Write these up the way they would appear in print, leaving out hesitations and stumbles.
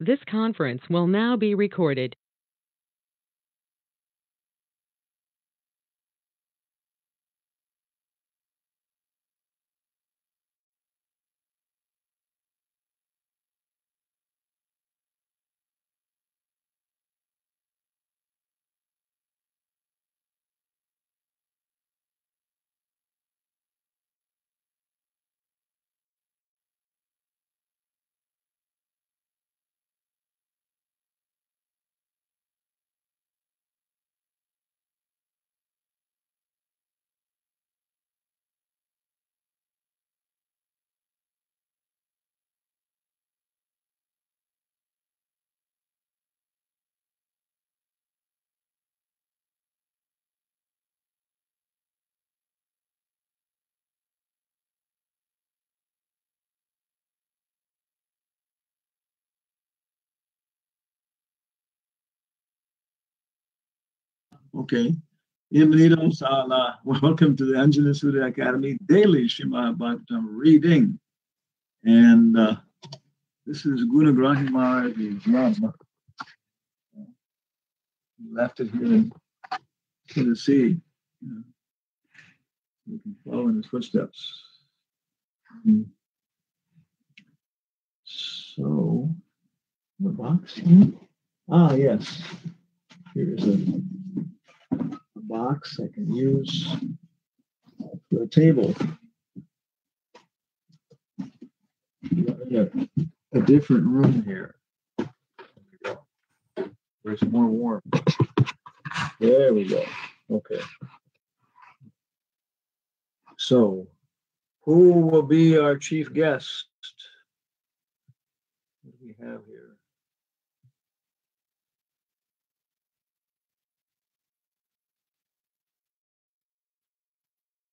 This conference will now be recorded. Okay. Bienvenidos a la, welcome to the Anjana Surya Academy Daily Srimad Bhagavatam reading. And this is Gunagrahi Maharaj's drum. He left it here in Tennessee. We can follow in his footsteps. So, the box? Ah, yes. Here's a box I can use for a table. A different room here. There we go. Where it's more warm. There we go. Okay. So, who will be our chief guest? What do we have here?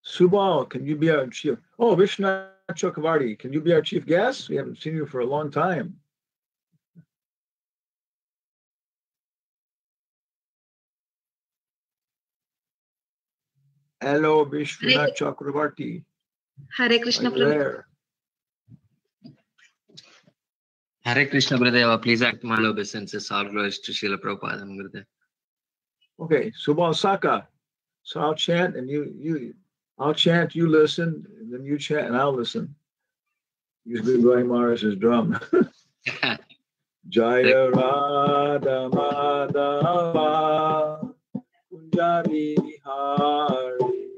Subal, can you be our chief? Oh, Vishnu Chakravarti, can you be our chief guest? We haven't seen you for a long time. Hello, Vishnu Chakravarti. Hare Krishna, Prabhu. Hare Krishna, Gurudeva. Please act my obeisances. All glories to Srila Prabhupada, Gurudeva. Okay, Subal Saka. So I'll chant and I'll chant, you listen, and then you chant and I'll listen. Use Guru Maharaj's drum. Jaya Radha Madhava Kunjavi Hari.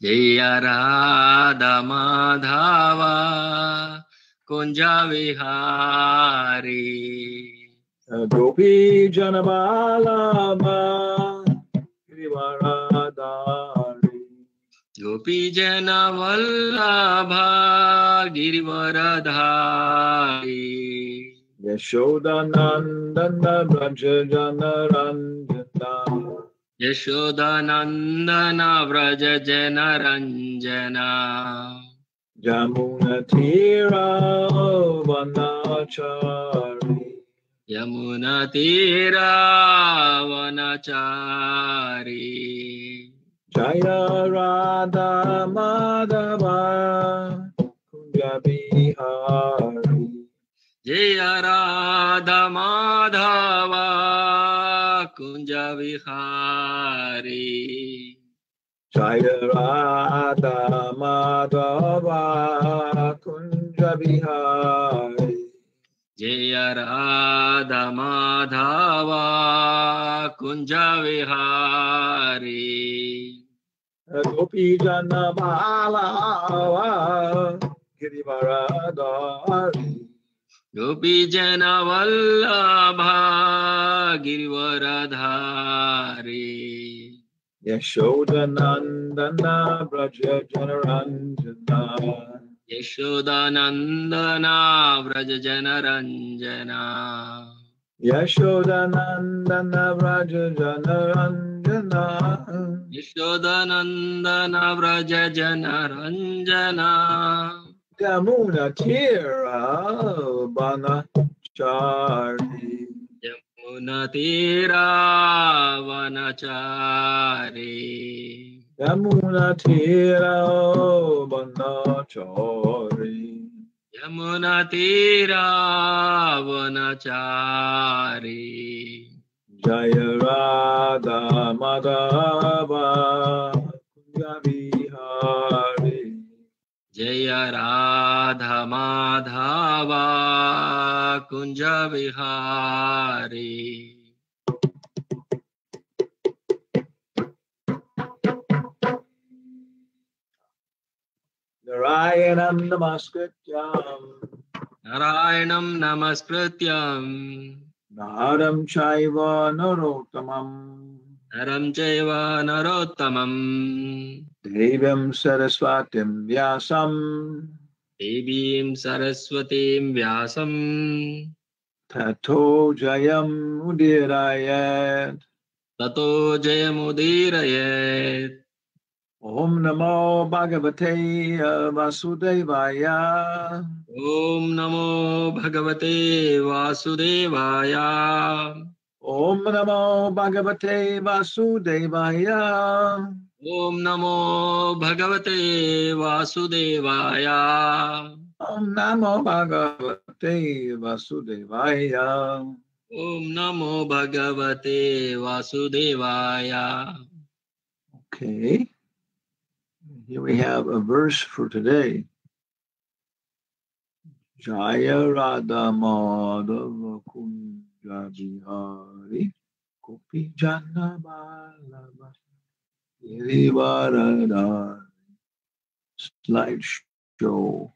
Jaya Radha Madhava Kunja Vihari. Gopi Janabalama Girivaradari. Gopi Jana Vallabha Girivaradhari. Yashodanandana Braja Janaranjana. Yashodanandana Vraja Jana Ranjana. Jamuna Tira Vanachari. Yamuna Tira Vanachari. Jaya Radha Madhava Kunja Vihari. Jaya Radha Madhava Kunja Vihari. Jaya Radha Madhava Kunja Vihari. Jaya Radha Madhava Kunja Vihari. Gopi Jana Balava Girivaradari. Gopi Jana Vallabha Girivaradhari. Yashodanandana Braja Janaranjana. Yashodanandana Vraja Jana Ranjana. Yashodanandana Braja Janaranjana. Yashodanandana Vraja Jana Ranjana. Yamuna Tira Vanachari. Yamuna Tira Vanachari. Yamuna Tira Vanachari. Yamunatira vanachari. Jaya Radha Madhava Kunja Bihari. Jaya Radha Madhava Kunja Vihari. Narayanam Namaskrityam Narayanam Namaskrityam Naram Chaiva Narottamam Naram Chaiva Narottamam Devam Saraswatim Vyasam Devim Saraswatim Vyasam Tato Jayam Udirayat. Tato Jayamudirayet. Om Namo Bhagavate Vasudevaya. Om Namo Bhagavate Vasudevaya. Om Namo Bhagavate Vasudevaya. Om Namo Bhagavate Vasudevaya. Om Namo Bhagavate Vasudevaya. Om Namo Bhagavate Vasudevaya. Okay. Here we have a verse for today. Jaya Radha Madhava Kunja Bihari Gopi Jana Balava Girivaradhari. Slideshow.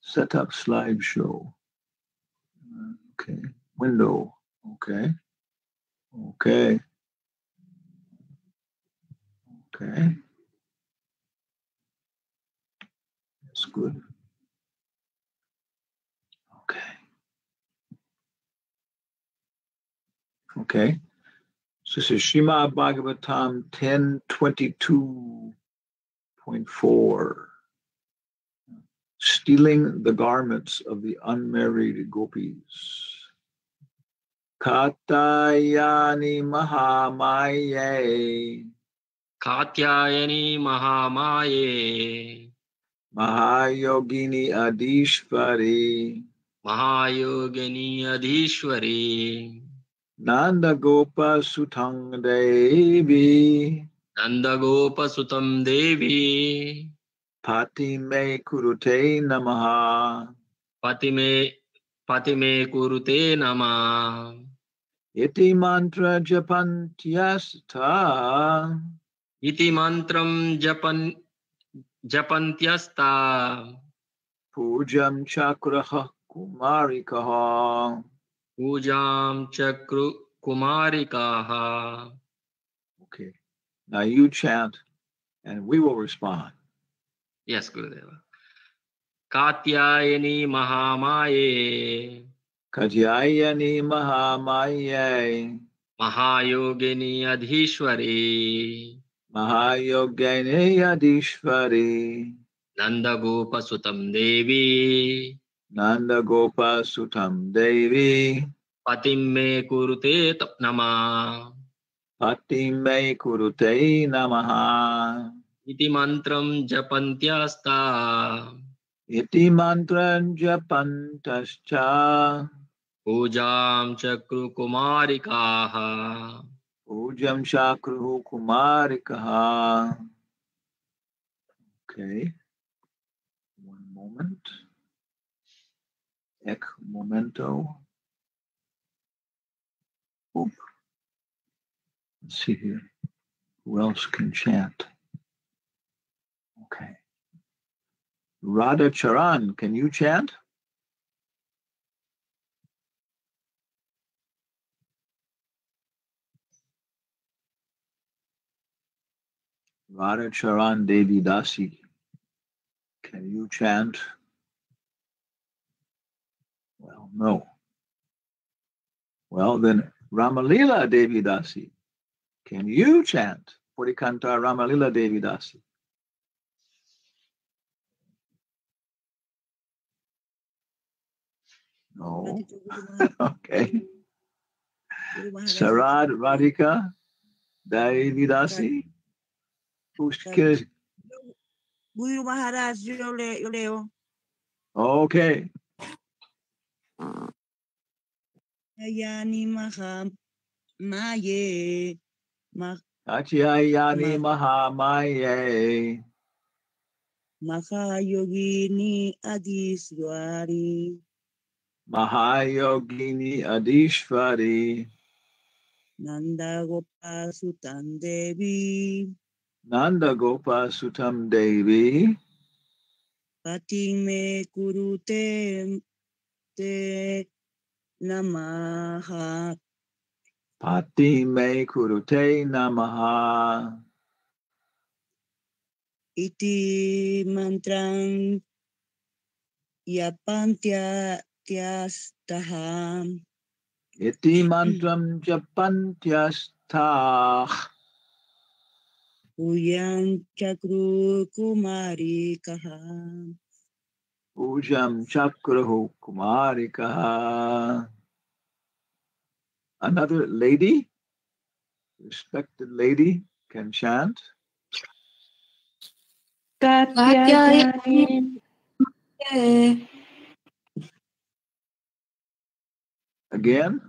Set up slideshow. Okay. Window. Okay. Okay. Okay. That's good. Okay. Okay. So this is Srimad Bhagavatam 10:22.4. Stealing the garments of the unmarried gopis. Katayani Mahamaye. Katyayani Mahamaye. Mahayogini Adishvari. Mahayogini Adhishwari. Nanda Gopa Sutang Devi. Nanda Gopa Sutam Devi. Pati me kurute namaha. Patime Kurute Nama. Iti mantra japantyasta. Iti mantram japantyasta. Pujam chakraha kumarikaha. Pujam Chakru Kumarikaha. Okay. Now you chant and we will respond. Yes, Gurudeva. Katyayani Mahamaye. Katyayani mahamaye. Mahayogini Adhishwari. Mahayogini adishvari. Nanda Gopa Sutam Devi. Nanda Gopa Sutam Devi. Patim me kurute nama. Pati me kurute namaha. Iti mantram japantyasta. Iti mantran japantascha. Pujam Chakru Kumarikaha. Pujam chakruhu kumarikaha. Okay. One moment. Ec momento. Oop. Let's see here. Who else can chant? Okay. Radha Charan, can you chant? Radha Charan Devi Dasi, can you chant? Well, no. Well, then Ramalila Devi Dasi, can you chant? Purikanta Ramalila Devi Dasi. No. Okay. Sarad Radhika Devi Dasi. Who's Guru Maharaj, yo leo. Okay. Yani Maha Maye Katyayani Mahamaye. Mahayogini Adiswari Mahayogini Adishvari. Nanda Gopa Sutan Devi Nanda Gopa Sutam Devi. Patime Kurute Te Namaha Pati me kurute namaha. Iti Mantram Yapantya Tyastaham Iti mantram japantyastha. Uyan Chakru Kumari Kaham Ujam chakrahu kumarikaha. Another lady, respected lady, can chant. Katyayani Again.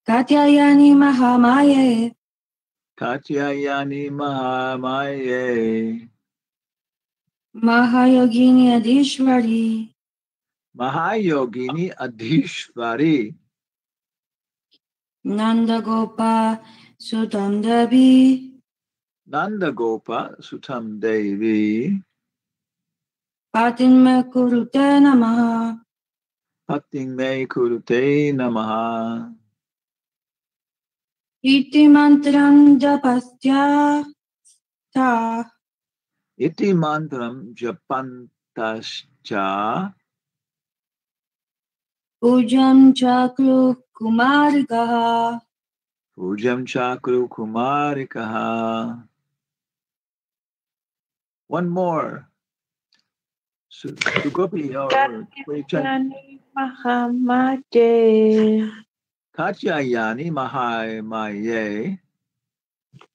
Katyayani Mahamaye Katyayani mahamaye. Mahayogini Adishwari Mahayogini adhishvari. Nanda Gopa Sudam Devi Nanda Gopa Sutam Devi. Patinme Kurute Namaha Pating me kurute namaha. Iti Mantram Japastya Ta Iti mantram japantascha. Ujam Chakru Kumarikaha Pujam chakru kumarikaha. One more. Sugopi or Katyayani Mahamaye Katyayani mahamaye.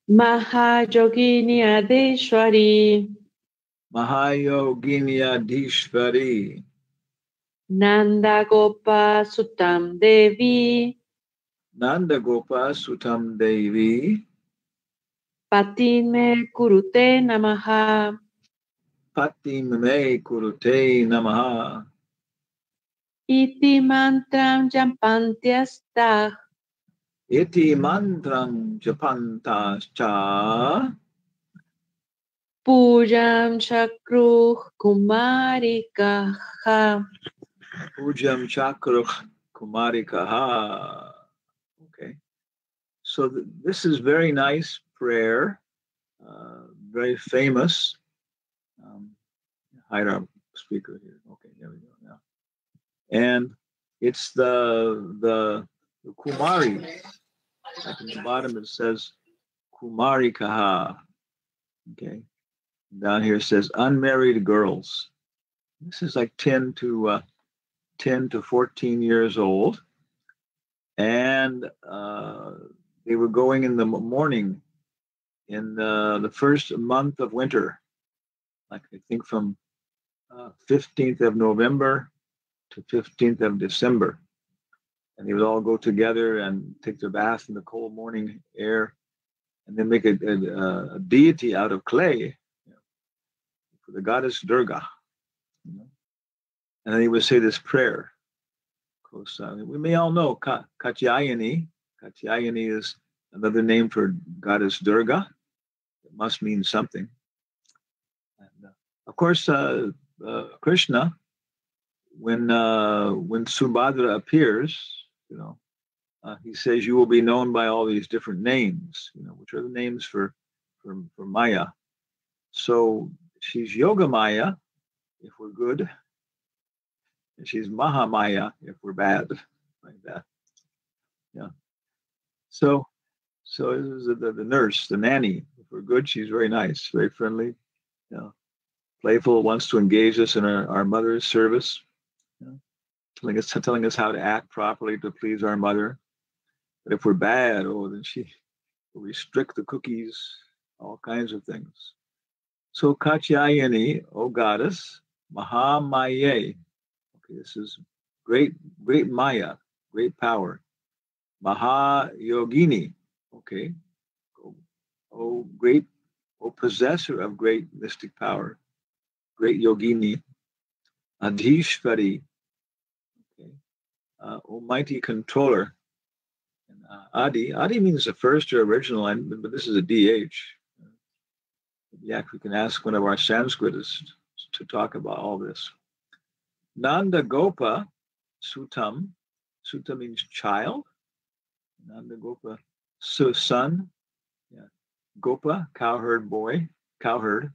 Mahayogini Adeshwari Mahayogini adhishvari. Nanda Gopa Sutam Devi Nanda Gopa Sutam Devi. Patime Kurute Namaha Pati me kurute namaha. Iti Mantram Jampantyasta Iti mantram japantascha. Pujam Chakru Kumarikaha. Ujam chakra kumarikaha. Okay. So this is very nice prayer, very famous. Hide our speaker here. Okay, there we go now. And it's the Kumari. Like in the bottom it says Kumarikaha. Okay. Down here it says unmarried girls. This is like 10 to 14 years old, and they were going in the morning in the first month of winter, like I think from 15th of November to 15th of December. And they would all go together and take their bath in the cold morning air, and then make a deity out of clay, for the goddess Durga. And then he would say this prayer. Of course, we may all know Katyayani. Katyayani is another name for goddess Durga. It must mean something. And, of course, Krishna, when Subhadra appears, he says you will be known by all these different names, which are the names for Maya. So she's Yoga Maya if we're good, and she's Mahamaya if we're bad, like that. Yeah. So this is the nurse, the nanny. If we're good, she's very nice, very friendly, playful, wants to engage us in our mother's service, telling us how to act properly to please our mother. But if we're bad, then she will restrict the cookies, all kinds of things. So Katyayani, O goddess, Mahamaye. Okay, this is great Maya, great power. Mahayogini. Okay. O great, O possessor of great mystic power, great yogini. Adhishvari. Okay. Almighty controller. And, Adi means the first or original, but this is a DH. Yeah, we can ask one of our Sanskritists to talk about all this. Nanda Gopa Sutam. Suta means child. Nanda Gopa, son. Yeah. Gopa, cowherd boy, cowherd.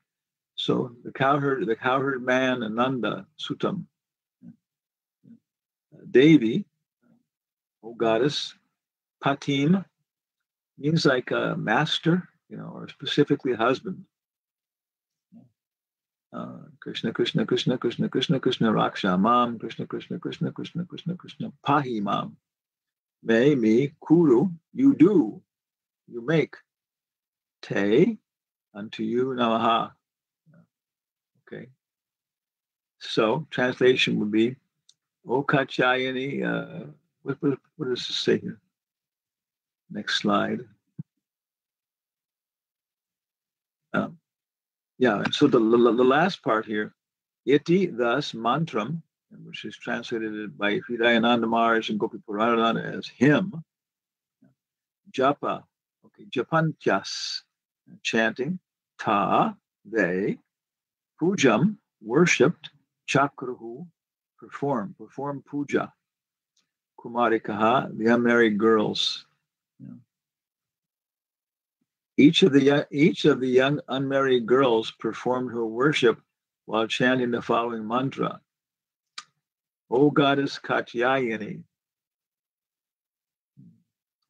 So the cowherd man, Ananda Sutam. Devi, O goddess. Patim means like a master, or specifically husband. Krishna, Krishna, Krishna, Krishna, Krishna, Krishna, Raksha, Mam, Krishna, Krishna, Krishna, Krishna, Krishna, Krishna, Pahi, Mam. Me, Kuru, you do, you make. Te, unto you, Namaha. Okay. So, translation would be, O Katyayani, what does this say here? Next slide. So the last part here, iti, thus, mantram, which is translated by Hridayananda Maharaj and Gopi Puranadana as him. Japa, okay, japantyas, chanting. Ta, they. Pujam, worshipped. Chakruhu, perform puja. Kumarikaha, the unmarried girls. Each of the young unmarried girls performed her worship while chanting the following mantra. O goddess Katyayani.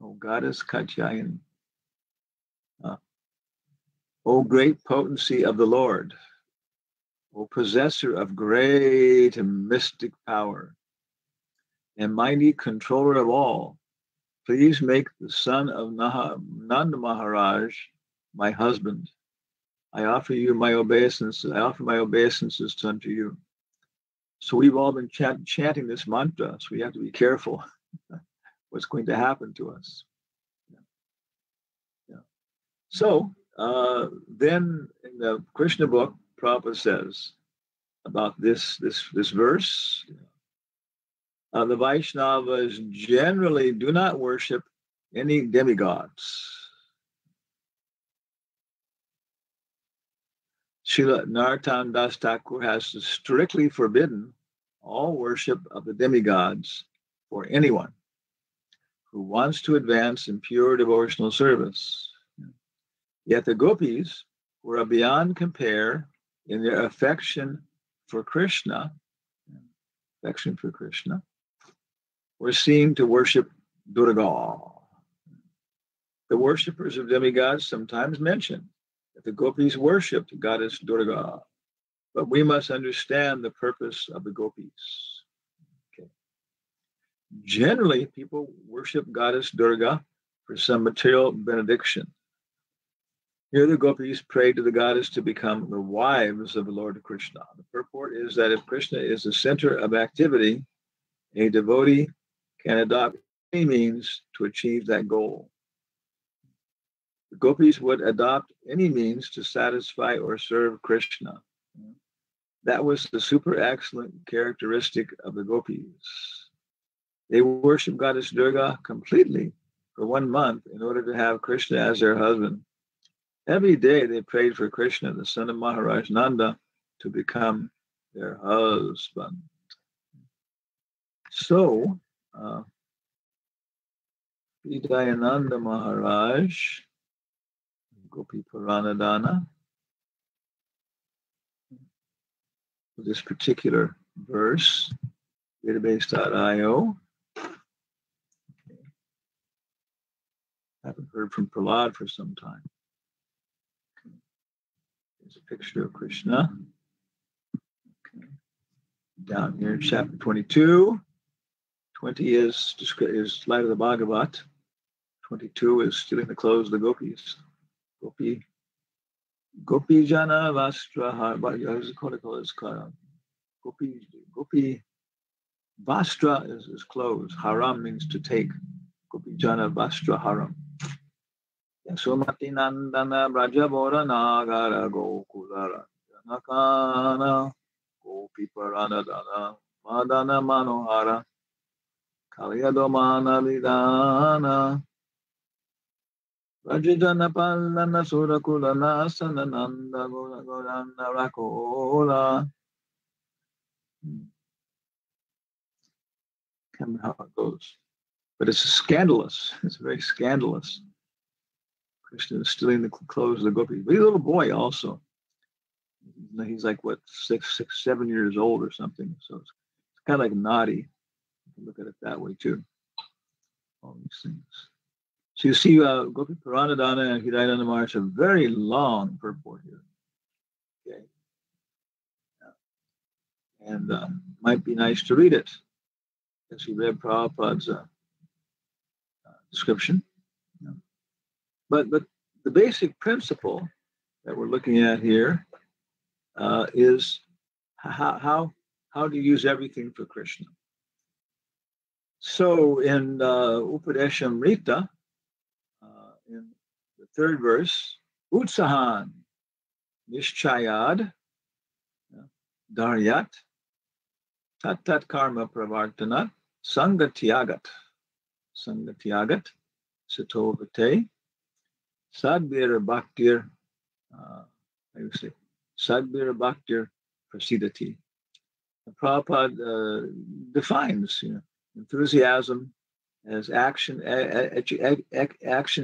O goddess Katyayani. O great potency of the Lord. O possessor of great and mystic power, and mighty controller of all, please make the son of Nanda Maharaj my husband. I offer my obeisances unto you. So we've all been chanting this mantra, so we have to be careful what's going to happen to us. Yeah. So then in the Krishna book, Prabhupada says about this verse, the Vaishnavas generally do not worship any demigods. Srila Narottam Das Thakur has strictly forbidden all worship of the demigods for anyone who wants to advance in pure devotional service. Yet the gopis, who are beyond compare in their affection for Krishna, were seen to worship Durga. The worshippers of demigods sometimes mention that the gopis worshipped goddess Durga, but we must understand the purpose of the gopis. Okay. Generally, people worship goddess Durga for some material benediction. Here the gopis pray to the goddess to become the wives of the Lord Krishna. The purport is that if Krishna is the center of activity, a devotee can adopt any means to achieve that goal. The gopis would adopt any means to satisfy or serve Krishna. That was the super excellent characteristic of the gopis. They worship goddess Durga completely for 1 month in order to have Krishna as their husband. Every day they prayed for Krishna, the son of Maharaj Nanda, to become their husband. So, Hridayananda Maharaj, Gopi Puranadana, this particular verse, database.io. Haven't heard from Prahlad for some time. There's a picture of Krishna. Okay. Down here, chapter 22. 20 is Light of the Bhagavat. 22 is stealing the clothes of the gopis. Gopi Gopi Jana Vastra Gopi Vastra is clothes. Haram means to take. Gopi Jana Vastra Haram. Yasomati Nandana Brajabora Nagara Gokulara Janakana Gopi Paranadana Madana Manohara Kalyadomana Vidana Rajajana Palana Surakula Nasana Nanda Gorana Rakola. Can't remember how it goes. But it's scandalous. It's very scandalous. Krishna is stealing the clothes of the gopis. But he's a little boy also. He's like, what, 6, 7 years old or something. So it's kind of like naughty. You can look at it that way too. All these things. So you see, Gopi Paranadana and Hidayana Maharaj have very long purport here. Okay. Yeah. And might be nice to read it. As we read Prabhupada's description. Yeah. But the basic principle that we're looking at here is how to use everything for Krishna. So in Upadeshamrita, in the 3rd verse, Utsahan Nishchayad Daryat Tat Karma Pravartanat Sangatyagat Satovate Sadbir Bhaktir Sadbir Bhaktir Prasidati. Prabhupada defines enthusiasm as action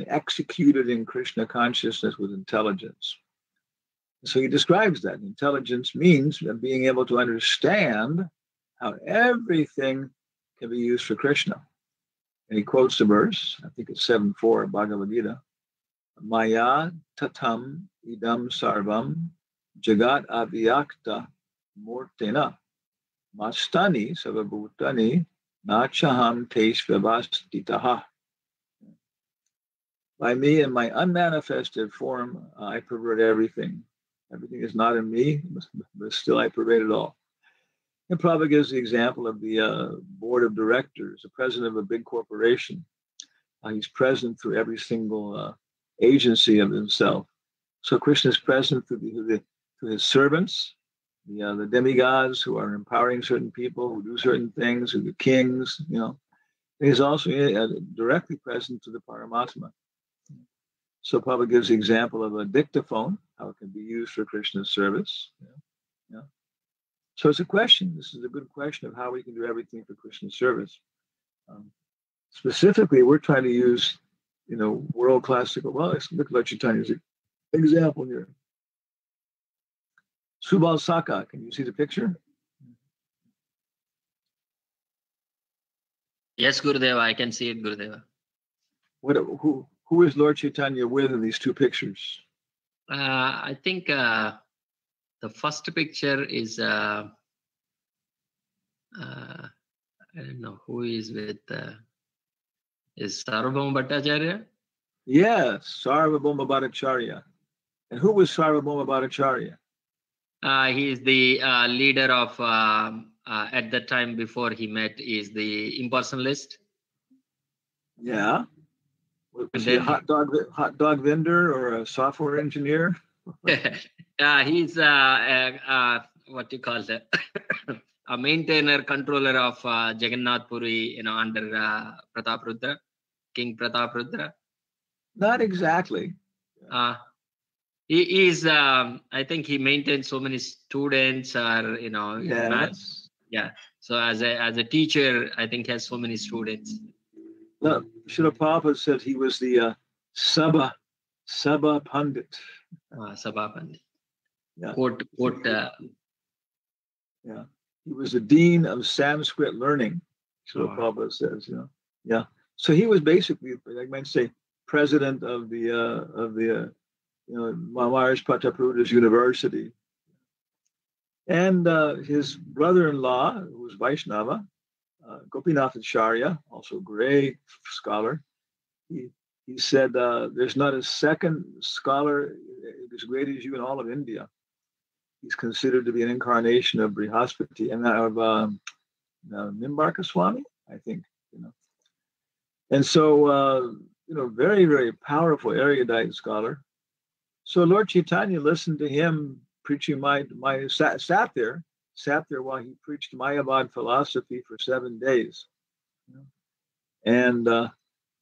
executed in Krishna consciousness with intelligence. So he describes that. Intelligence means being able to understand how everything can be used for Krishna. And he quotes the verse, I think it's 7:4 of Bhagavad Gita, Maya tatam idam sarvam jagat avyakta murtena mastani savabhutani nachaham teshvavastitaha. By me in my unmanifested form, I pervert everything. Everything is not in me, but still I pervade it all. And Prabhupada gives the example of the board of directors, the president of a big corporation. He's present through every single agency of himself. So Krishna is present through his servants, the demigods who are empowering certain people, who do certain things, who the kings, He's also directly present to the Paramatma. So Prabhupada gives the example of a dictaphone, how it can be used for Krishna's service. So it's a question. This is a good question of how we can do everything for Krishna's service. Specifically, we're trying to use, world classical. Well, let's look at Chaitanya's example here. Subal Saka, can you see the picture? Yes, Gurudeva, I can see it, Gurudeva. Who is Lord Chaitanya with in these two pictures? I think the first picture is, I don't know who is with, is Sarvabhauma Bhattacharya? Yes, Sarvabhauma Bhattacharya. And who was Sarvabhauma Bhattacharya? He is the leader of, at that time before he met, is the impersonalist. Yeah. Was he a hot dog vendor or a software engineer? He's what you call that? A maintainer, controller of Jagannath Puri, under Prataprudra, King Prataprudra. Not exactly. He is. I think he maintains so many students, or Yes. maths. Yeah. So as a teacher, I think he has so many students. No, Srila Prabhupada said he was the Sabha Pandit. Sabha Pandit. Yeah. Quote. Yeah. He was the dean of Sanskrit learning. Srila Prabhupada says, Yeah. So he was basically, I might say, president of the Maharaj Pratapruda's university. And his brother-in-law, who was Vaishnava, Gopinath Acharya, also a great scholar, he said, there's not a second scholar as great as you in all of India. He's considered to be an incarnation of Brihaspati and of Nimbarka Swami, I think. And so, very, very powerful, erudite scholar. So Lord Chaitanya listened to him preaching sat there while he preached Mayavad philosophy for 7 days. And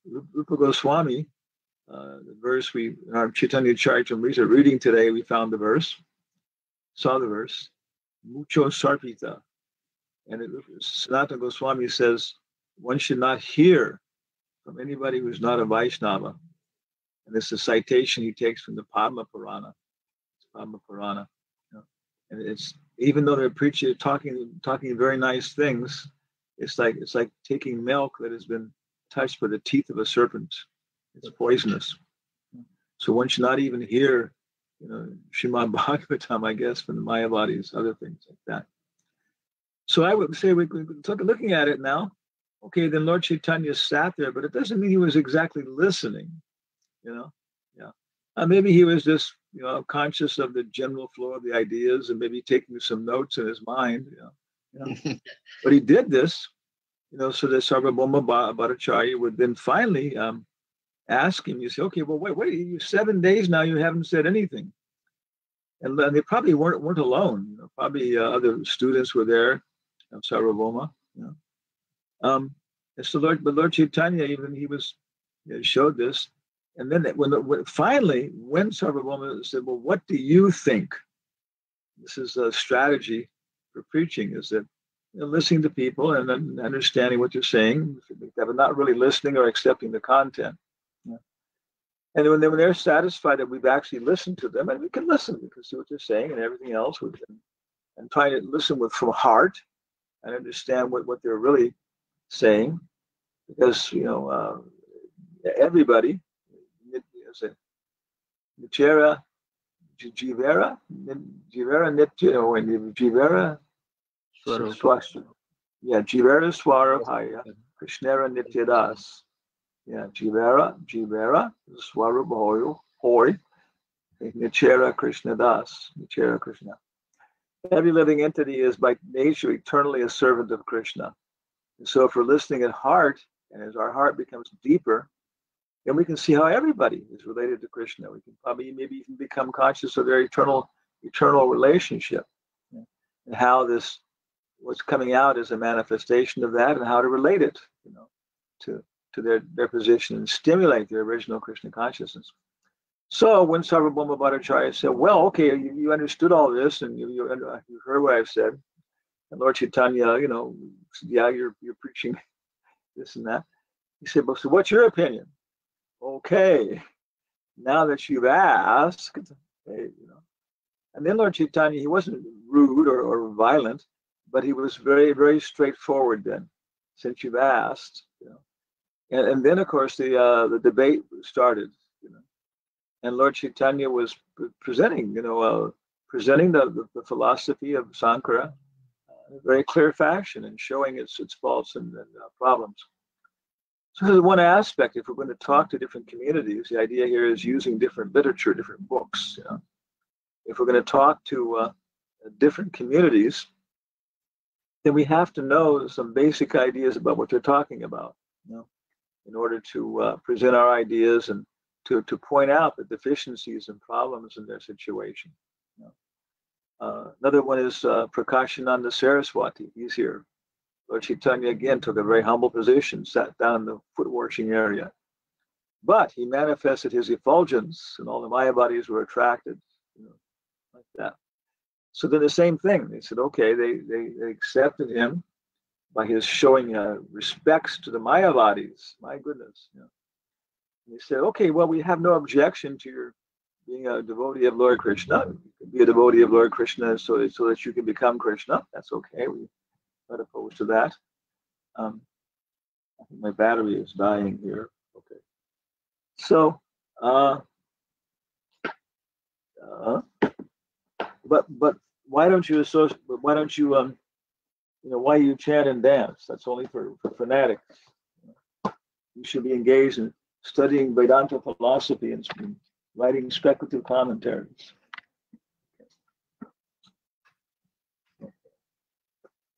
Rupa Goswami, the verse in our Chaitanya Charitamrita reading today, we saw the verse, Mucho Sarpita. And Sanatana Goswami says, one should not hear from anybody who's not a Vaishnava. And this is a citation he takes from the Padma Purana. And it's, even though they're preaching, talking very nice things, it's like taking milk that has been touched by the teeth of a serpent. It's poisonous. So one should not even hear, Srimad Bhagavatam, I guess, from the Mayavadis, other things like that. So I would say, looking at it now, okay, then Lord Chaitanya sat there, but it doesn't mean he was exactly listening, maybe he was just, conscious of the general flow of the ideas and maybe taking some notes in his mind, But he did this, so that Sarvabhauma Bhattacharya would then finally ask him, you say, okay, well, wait, you 7 days now, you haven't said anything. And they probably weren't alone. Probably other students were there, Sarvabhauma. And so Lord Chaitanya, even he was showed this. And then when finally, when Sarvabhauma said, well, what do you think? This is a strategy for preaching, is that listening to people and then understanding what you're saying, but not really listening or accepting the content. And when they're satisfied that we've actually listened to them, and we can listen, we can see what they're saying and everything else, and trying to listen from heart and understand what they're really saying, because everybody, Jivera Swarabhaya Krishnera Nityadas. Yeah, Jivera Swarabhoyo Hoy Nichera Krishna Das. Nichera Krishna. Every living entity is by nature eternally a servant of Krishna. And so if we're listening at heart, and as our heart becomes deeper, then we can see how everybody is related to Krishna. We can probably maybe even become conscious of their eternal relationship, and how what's coming out is a manifestation of that, and how to relate it, to their position and stimulate their original Krishna consciousness. So when Sarvabhauma Bhattacharya said, well, okay, you understood all this, and you heard what I've said, and Lord Chaitanya, yeah, you're preaching this and that. He said, well, so what's your opinion? Okay, now that you've asked, and then Lord Chaitanya, he wasn't rude or violent, but he was very, very straightforward then, since you've asked, And then, of course, the debate started, and Lord Chaitanya was presenting, the philosophy of Sankara in a very clear fashion and showing its faults and problems. So there's one aspect. If we're going to talk to different communities, the idea here is using different literature, different books. If we're going to talk to different communities, then we have to know some basic ideas about what they're talking about, in order to present our ideas and to point out the deficiencies and problems in their situation. Another one is Prakashananda Saraswati. He's here. Lord Chaitanya again took a very humble position, sat down in the foot washing area. But he manifested his effulgence, and all the Mayavadis were attracted, like that. So then the same thing. They said, okay, they accepted him by his showing respects to the Mayavadis. My goodness. And they said, okay, well, we have no objection to your being a devotee of Lord Krishna. You can be a devotee of Lord Krishna so that you can become Krishna. That's okay. We're not opposed to that. I think my battery is dying here. Okay. So, but why don't you associate? Why don't you why you chant and dance? That's only for fanatics. You should be engaged in studying Vedanta philosophy and writing speculative commentaries.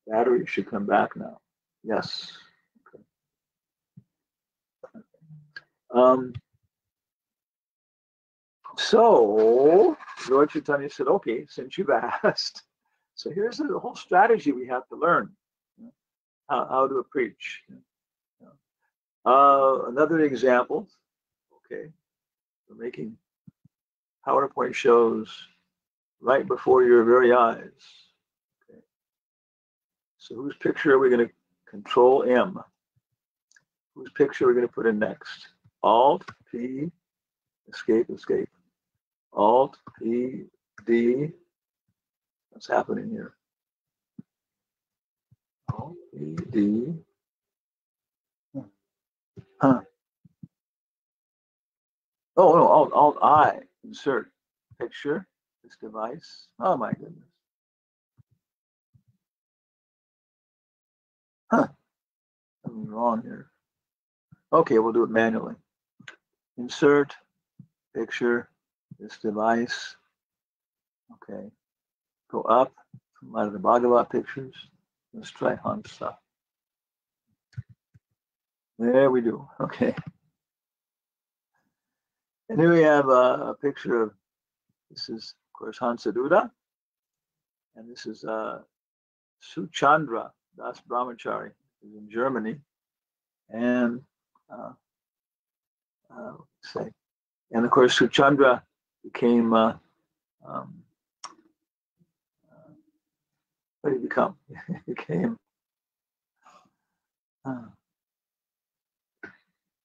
Battery should come back now. Yes. Okay. So Lord Chaitanya said, okay, since you've asked, so here's the whole strategy we have to learn, how to preach. Another example, okay, we're making PowerPoint shows right before your very eyes. Okay. So whose picture are we going to Control M? Whose picture are we going to put in next? Alt P, escape, escape. Alt P D. What's happening here? Alt P D. Huh. Oh no, Alt I. Insert picture. This device. Oh my goodness. Huh. Something wrong here. Okay, we'll do it manually. Insert picture. This device. Okay. Go up from out of the Bhagavatam pictures. Let's try Hansa. There we do. Okay. And here we have a picture of, this is, of course, Hansaduta. And this is Suchandra Das Brahmachari, who's in Germany. And say, and of course, Suchandra became, what did he become? He became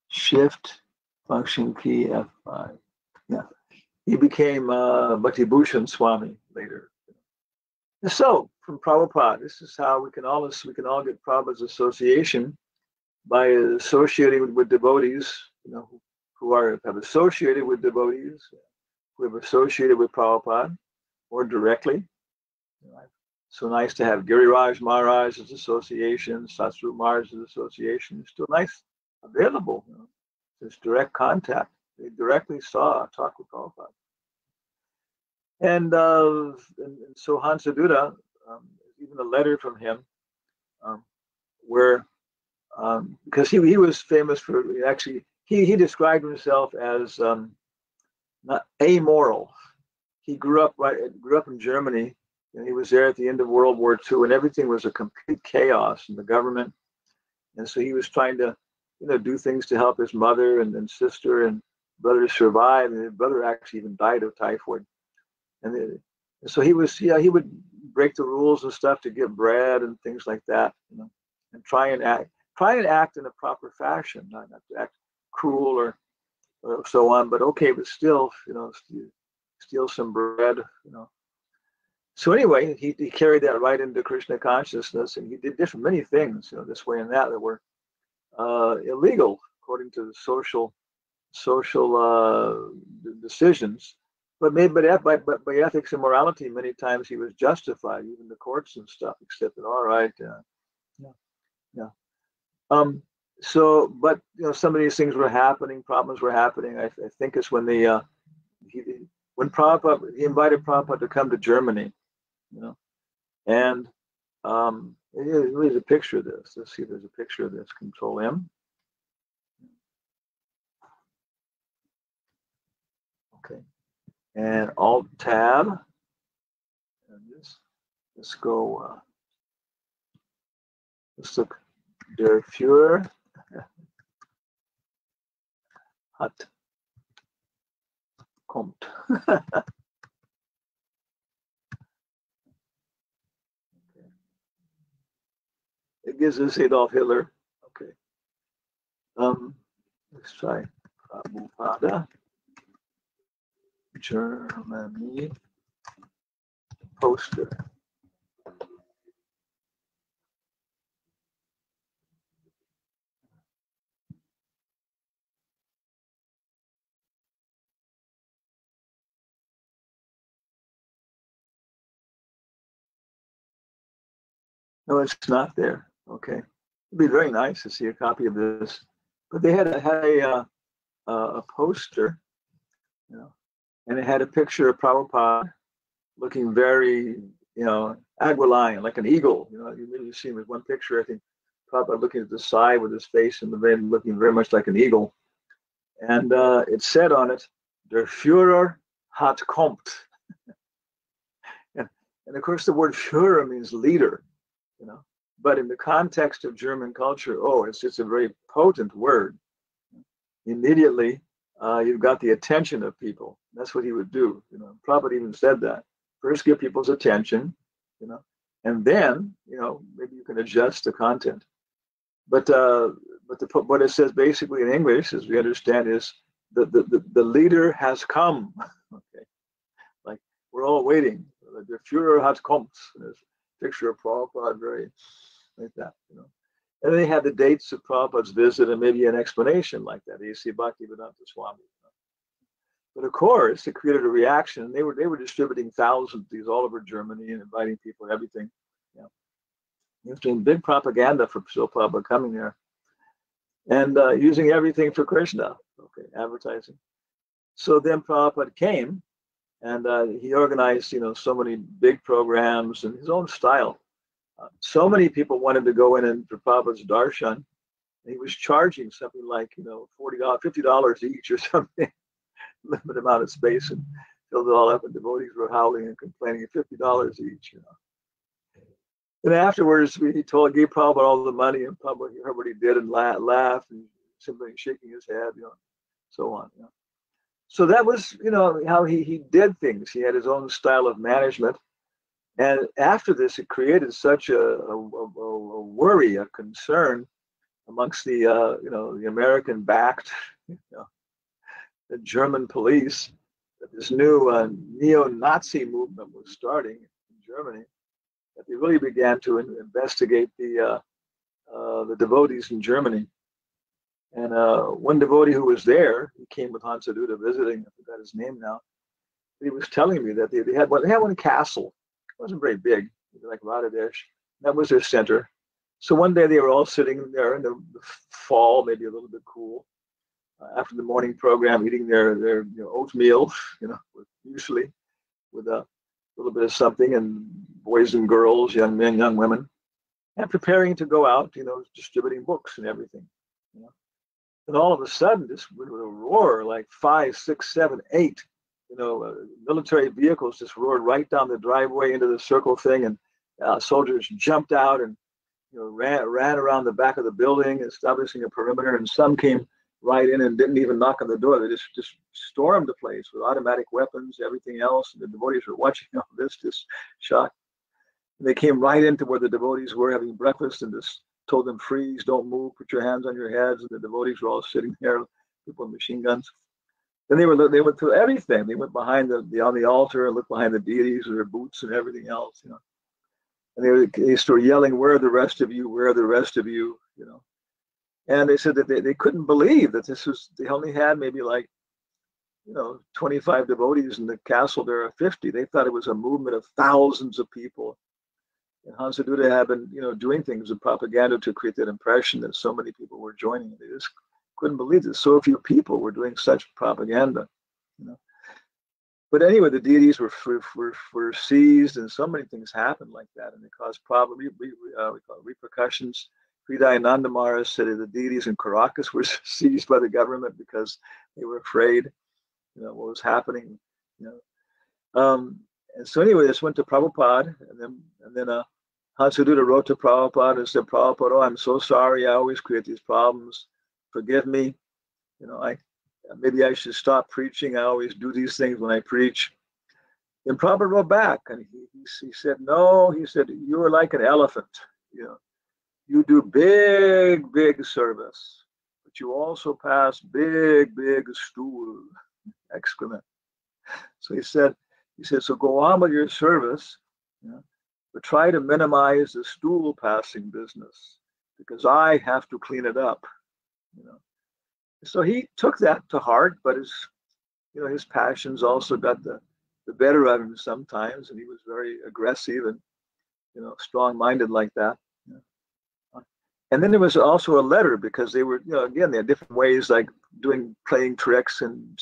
Shift function key F5. Yeah, he became Bhakti Bhushan Swami later. So from Prabhupada, this is how we can all get Prabhupada's association by associating with devotees, who have associated with devotees, who have associated with Prabhupada, or directly. So nice to have Giriraj Maharaj's association, Satsru Maharaj's association. It's still nice, available. There's direct contact. They directly talk with Prabhupada. And so Hansaduta, even a letter from him, where because he was famous for, actually he described himself as not amoral. He grew up in Germany, and he was there at the end of World War II, and everything was a complete chaos in the government. And so he was trying to, do things to help his mother and sister and brother survive. And his brother actually even died of typhoid. And so he would break the rules and stuff to get bread and things like that, and try and act in a proper fashion, not to act cruel or so on. But okay, but still, steal some bread, So anyway, he carried that right into Krishna consciousness, and he did many things, this way and that were illegal according to the social decisions. But by ethics and morality, many times he was justified, even the courts and stuff accepted. All right, yeah. So, but some of these things were happening, problems were happening. I think it's when when Prabhupada, he invited Prabhupada to come to Germany, and there's a picture of this. Let's see if there's a picture of this. Control M. Okay. And Alt Tab. And let's go. Let's look. Der Führer hat kommt. Okay. It gives us Adolf Hitler. Okay. Let's try Prabhupada. Germany poster. No, it's not there. Okay. It'd be very nice to see a copy of this. But they had a a poster, and it had a picture of Prabhupada looking very, aquiline, like an eagle. You see him with one picture, I think, Prabhupada looking at the side with his face in the vein, looking very much like an eagle. And it said on it, "Der Führer hat kommt." And of course, the word Führer means leader, But in the context of German culture, it's a very potent word. Immediately, you've got the attention of people. That's what he would do. Prabhupada even said that. First, get people's attention, and then, maybe you can adjust the content. But what it says basically in English, as we understand, is the leader has come. Okay, like we're all waiting. The Führer hat kommt. There's a picture of Prabhupada, very like that, And they had the dates of Prabhupada's visit and maybe an explanation like that. A.C. Bhaktivedanta Swami. But of course, it created a reaction. They were distributing thousands of these all over Germany and inviting people and everything. He was doing big propaganda for Prabhupada coming there, and using everything for Krishna. Okay, advertising. So then Prabhupada came, and he organized, so many big programs in his own style. So many people wanted to go in and for Prabhupada's darshan. He was charging something like, $40, $50 each or something, limited amount of space, and filled it all up. And devotees were howling and complaining at $50 each, And afterwards, gave Prabhupada all the money, and Prabhupada heard what he did and laughed and simply shaking his head, so on. So that was, how he did things. He had his own style of management. And after this, it created such a worry, a concern amongst the, the American-backed, the German police, that this new neo-Nazi movement was starting in Germany, that they really began to investigate the devotees in Germany. And one devotee who was there, he came with Hansaduta visiting, I forgot his name now, he was telling me that they had one castle. It wasn't very big, like Radhadesh. That was their center. So one day they were all sitting there in the fall, maybe a little bit cool, after the morning program, eating their oatmeal, usually with a little bit of something, and boys and girls, young men, young women, and preparing to go out, distributing books and everything. And all of a sudden, this with a roar, like 5, 6, 7, 8, military vehicles just roared right down the driveway into the circle thing, and soldiers jumped out and ran around the back of the building, establishing a perimeter, and some came right in and didn't even knock on the door. They just stormed the place with automatic weapons, everything else. And the devotees were watching all this, just shocked. And they came right into where the devotees were having breakfast and just told them, "Freeze, don't move, put your hands on your heads." And the devotees were all sitting there, people with machine guns. Then they went through everything. They went behind on the altar and looked behind the deities with their boots and everything else, And they started yelling, "Where are the rest of you? Where are the rest of you?" And they said that they couldn't believe that they only had maybe 25 devotees in the castle. There are 50. They thought it was a movement of thousands of people. And Hansaduta had been, doing things with propaganda to create that impression that so many people were joining. They just couldn't believe that so few people were doing such propaganda. But anyway, the deities were seized, and so many things happened like that, and it caused repercussions. Hridayananda Maharaj said that the deities in Caracas were seized by the government because they were afraid, what was happening. And so anyway, this went to Prabhupada, and then Hansaduta wrote to Prabhupada and said, "Prabhupada, oh, I'm so sorry. I always create these problems. Forgive me. Maybe I should stop preaching. I always do these things when I preach." Then Prabhupada wrote back, and he said, "No," he said, "you are like an elephant. You do big service, but you also pass big stool," excrement. So he said, "So go on with your service, but try to minimize the stool passing business, because I have to clean it up." So he took that to heart, but his passions also got the better of him sometimes, and he was very aggressive and strong-minded like that. And then there was also a letter, because they were, again, they had different ways, like playing tricks and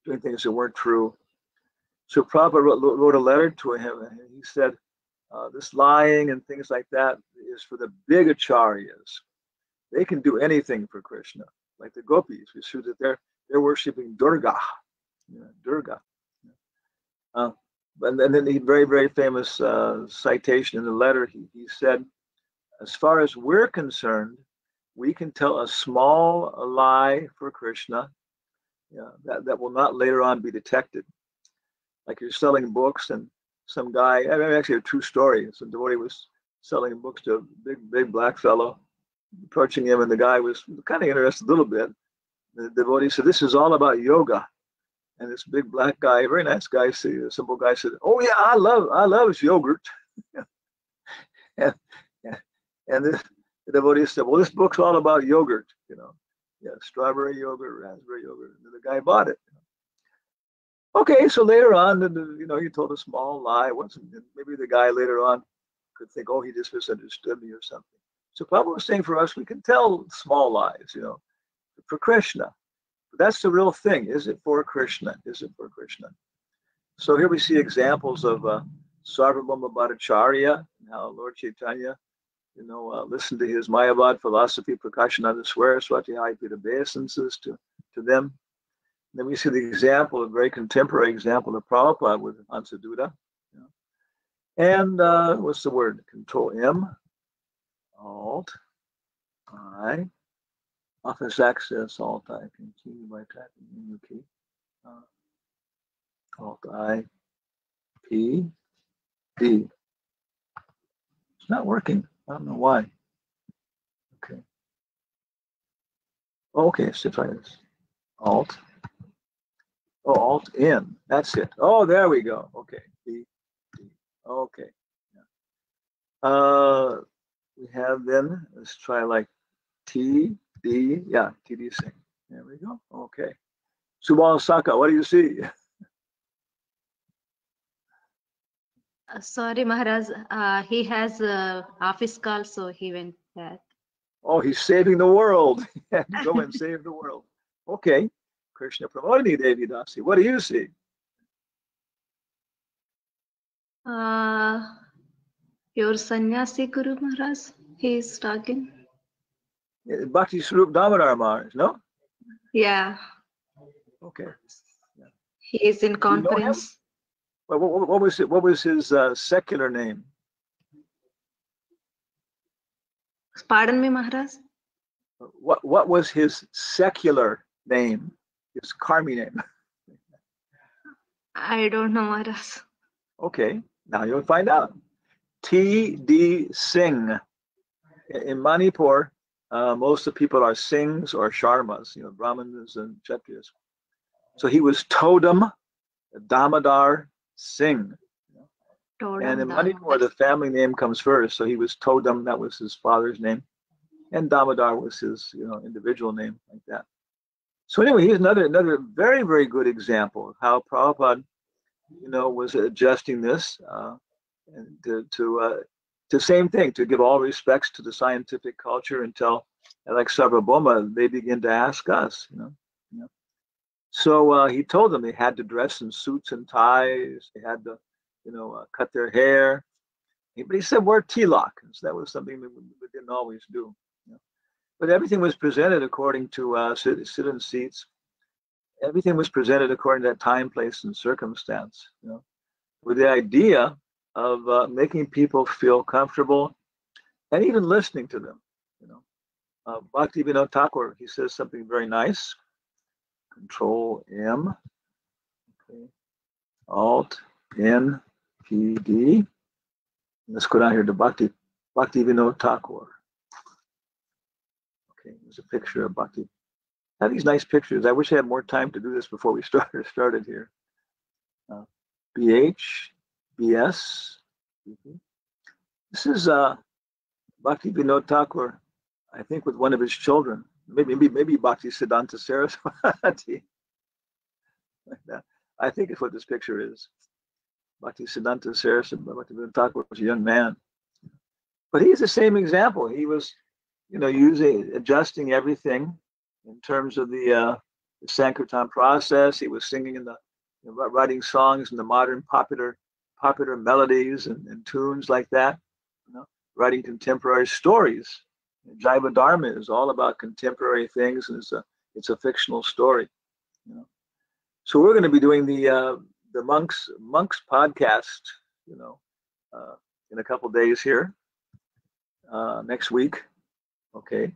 doing things that weren't true. So Prabhupada wrote a letter to him, and he said, this lying and things like that is for the big acharyas. They can do anything for Krishna, like the gopis. We see that they're worshiping Durga, Durga. And then the very, very famous citation in the letter, he said, as far as we're concerned, we can tell a small lie for Krishna, that will not later on be detected. Like you're selling books, and some guy, actually a true story, some devotee was selling books to a big black fellow, approaching him, and the guy was kind of interested a little bit. The devotee said, this is all about yoga. And this big black guy, a very nice guy, a simple guy, said, oh yeah, I love yogurt. and the devotee said, well, this book's all about yogurt, strawberry yogurt, raspberry yogurt. And the guy bought it. Okay, so later on, he told a small lie. Maybe the guy later on could think, oh, he just misunderstood me or something. So Prabhupada was saying, for us, we can tell small lies, for Krishna. But that's the real thing. Is it for Krishna? Is it for Krishna? So here we see examples of Sarvabhauma Bhattacharya, and how Lord Chaitanya, listened to his Mayavad philosophy, Prakashananda Swaraswati, how he paid obeisances to them. And then we see the example, a very contemporary example of Prabhupada with Hansaduta. And what's the word? Control M, Alt, I, office access, Alt I, continue by typing in the key. Alt I, P, D. It's not working. I don't know why. Okay. Okay, let's try this. Alt. Oh, Alt N. That's it. Oh, there we go. Okay. D, D. Okay. Yeah. We have then, let's try like T, D. Yeah, TD Singh. There we go. Okay. Subal Saka, what do you see? Sorry, Maharaj. He has office call, so he went back. Oh, he's saving the world. Go and save the world. Okay. Krishna Pramodini Devi Dasi. What do you see? Your sannyasi Guru Maharaj, he is talking. Bhakti Swarup Damodar Maharaj, no? Yeah. Okay. Yeah. He is in conference. Well, what was it? What was his secular name? Pardon me, Maharaj. What was his secular name? His karmi name? I don't know, Maharaj. Okay, now you'll find out. T.D. Singh. In Manipur, most of the people are Singhs or Sharmas, Brahmanas and Kshatriyas. So he was Todam Damodar Singh. And in Manipur, the family name comes first. So he was Todam, that was his father's name. And Damodar was his, individual name, like that. So anyway, he's another very, very good example of how Prabhupada, was adjusting this and to same thing, to give all respects to the scientific culture until, like Sarvabhauma, they begin to ask us, So he told them they had to dress in suits and ties. They had to, cut their hair. But he said wear tilak. So that was something that we didn't always do. But everything was presented according to sit-in seats. Everything was presented according to that time, place, and circumstance. With the idea of making people feel comfortable and even listening to them. Bhakti Vinod Thakur, he says something very nice. Control M, okay. Alt N, P, D. Let's go down here to Bhakti Vinod Thakur. Okay, there's a picture of Bhakti. I have these nice pictures. I wish I had more time to do this before we started here. BH, BS. This is Bhakti Vinod Thakur, I think, with one of his children. Maybe Bhakti Siddhanta Saraswati. Like that. I think it's what this picture is. Bhakti Siddhanta Saraswati, Bhakti Vinod Thakur was a young man. But he's the same example. He was adjusting everything in terms of the Sankirtan process. He was singing in writing songs in the modern popular melodies and tunes like that. Writing contemporary stories. Jaiva Dharma is all about contemporary things, and it's a fictional story. So we're going to be doing the monks podcast, in a couple days here, next week. Okay,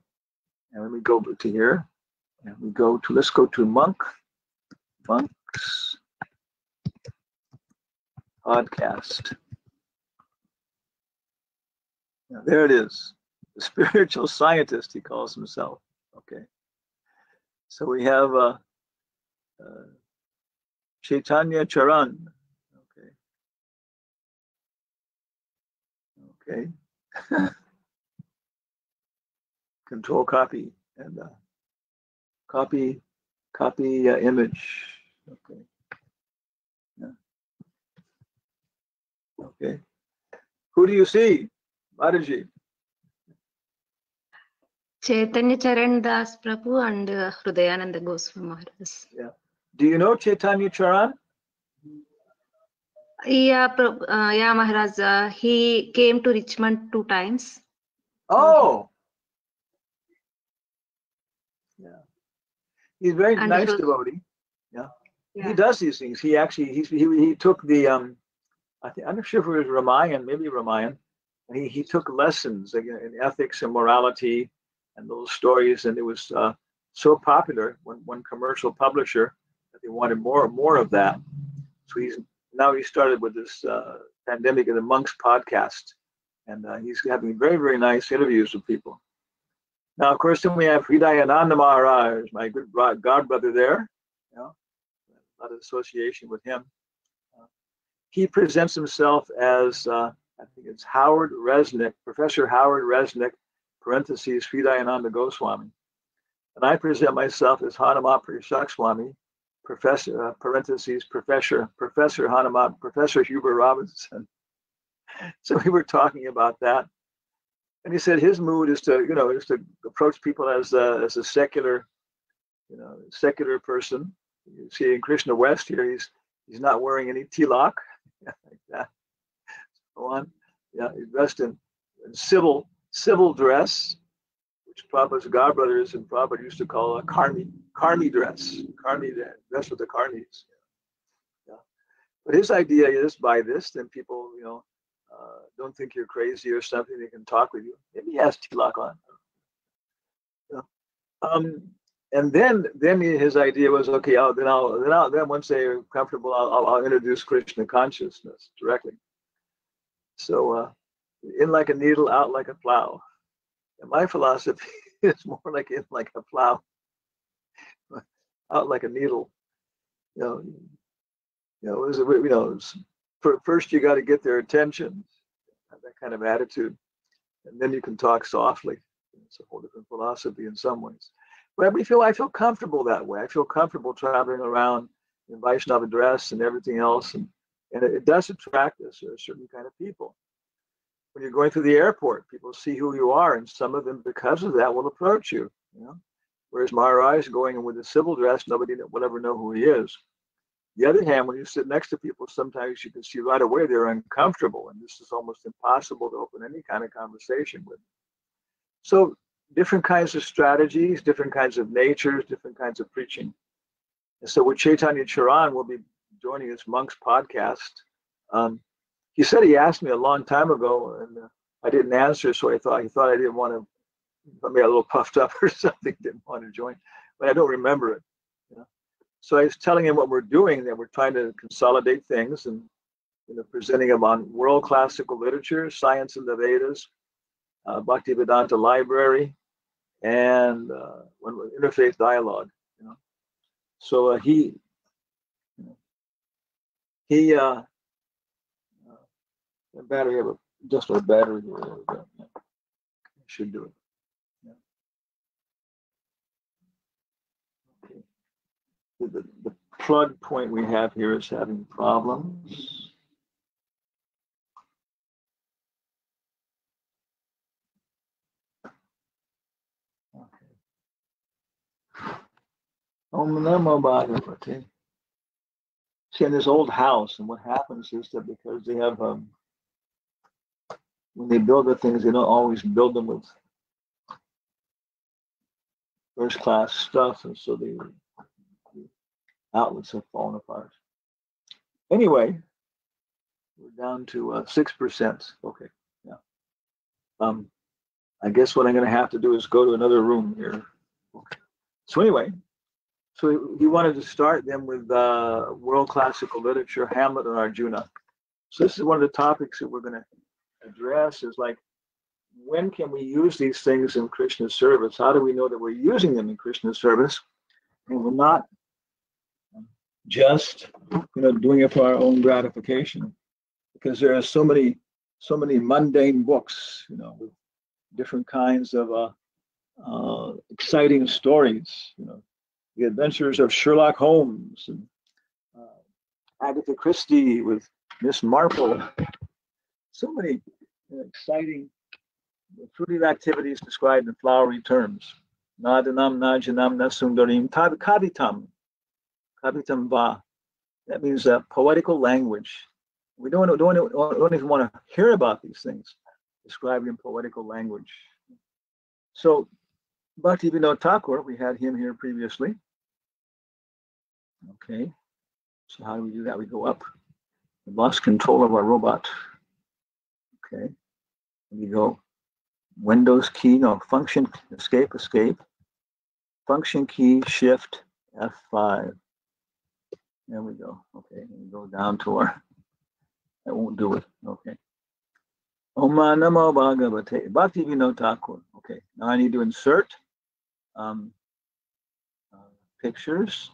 and let me go to here, and let's go to monks podcast. Now, there it is. The spiritual scientist, he calls himself. Okay. So we have Chaitanya Charan. Okay. Control copy and copy image. Okay. Yeah. Okay. Who do you see? Mataji. Chaitanya Charan Das Prabhu and Hrudayananda Goswami Maharaj. Yeah. Do you know Chaitanya Charan? Yeah, yeah, Maharaj. He came to Richmond 2 times. Oh. Yeah. He's a very nice devotee. Yeah. He does these things. He actually he took the I'm not sure if it was Ramayan, maybe Ramayan, and he took lessons in ethics and morality and those stories, and it was so popular when one commercial publisher that they wanted more of that. So he started with this Pandemic of the Monks podcast, and he's having very, very nice interviews with people. Now, of course, then we have Hridayananda Maharaj, my good god brother there. A lot of association with him. He presents himself as, I think it's Howard Resnick, Professor Howard Resnick, parentheses, Hridayananda Goswami. And I present myself as Hanumatpresaka Swami, Professor, parentheses, Professor Hanumat, Professor Hubert Robinson. So we were talking about that. And he said his mood is to approach people as a secular, secular person. You see in Krishna West here, he's not wearing any tilak, like that. So on. Yeah, he's dressed in civil dress, which Prabhupada's godbrothers and Prabhupada used to call a karmi dress. Dress with the karmis. Yeah. But his idea is by this, then people, don't think you're crazy or something. They can talk with you. Maybe he has tilak on. And then his idea was, okay, then once they're comfortable, I'll introduce Krishna consciousness directly. So in like a needle, out like a plow. And my philosophy is more like in like a plow, out like a needle. First you got to get their attention, that kind of attitude, and then you can talk softly. It's a whole different philosophy in some ways. But I feel comfortable that way. I feel comfortable traveling around in Vaishnava dress and everything else, and it does attract us, a certain kind of people. When you're going through the airport, people see who you are, and some of them, because of that, will approach you. Whereas Maharaj going in with a civil dress, nobody will ever know who he is. The other hand, when you sit next to people, sometimes you can see right away they're uncomfortable, and this is almost impossible to open any kind of conversation with. So different kinds of strategies, different kinds of natures, different kinds of preaching. And so with Chaitanya Charan, we'll be joining his monks podcast. He said he asked me a long time ago, and I didn't answer, so he thought I didn't want to, got me a little puffed up or something, didn't want to join, but I don't remember it. So I was telling him what we're doing, that we're trying to consolidate things and presenting them on world classical literature, science in the Vedas, Bhaktivedanta library, and interfaith dialogue. So he the battery have just a battery here. Yeah. Should do it. Yeah. Okay. The plug point we have here is having problems. Om Namo Bhagavate. See, in this old house, and what happens is that because they have, when they build the things, they don't always build them with first-class stuff, and so the outlets have fallen apart. Anyway, we're down to 6%. Okay, yeah. I guess what I'm going to have to do is go to another room here. Okay. So anyway, so he wanted to start them with world classical literature, Hamlet and Arjuna. So this is one of the topics that we're going to address is like, when can we use these things in Krishna's service? How do we know that we're using them in Krishna's service? And we're not just doing it for our own gratification, because there are so many mundane books, with different kinds of exciting stories, the adventures of Sherlock Holmes and Agatha Christie with Miss Marple. So many exciting fruitive activities described in flowery terms. Nadanam, najanam, nasundarim, kavitam va. That means poetical language. We don't even want to hear about these things described in poetical language. So Bhaktivinoda Thakur, we had him here previously. Okay, so how do we do that? We go up. We lost control of our robot. Okay, we go Windows key, no, function, escape, function key, shift, F5. There we go. Okay, we go down to our, that won't do it. Okay. Om Namo Bhagavate, Bhaktivinoda Thakur. Okay, now I need to insert pictures,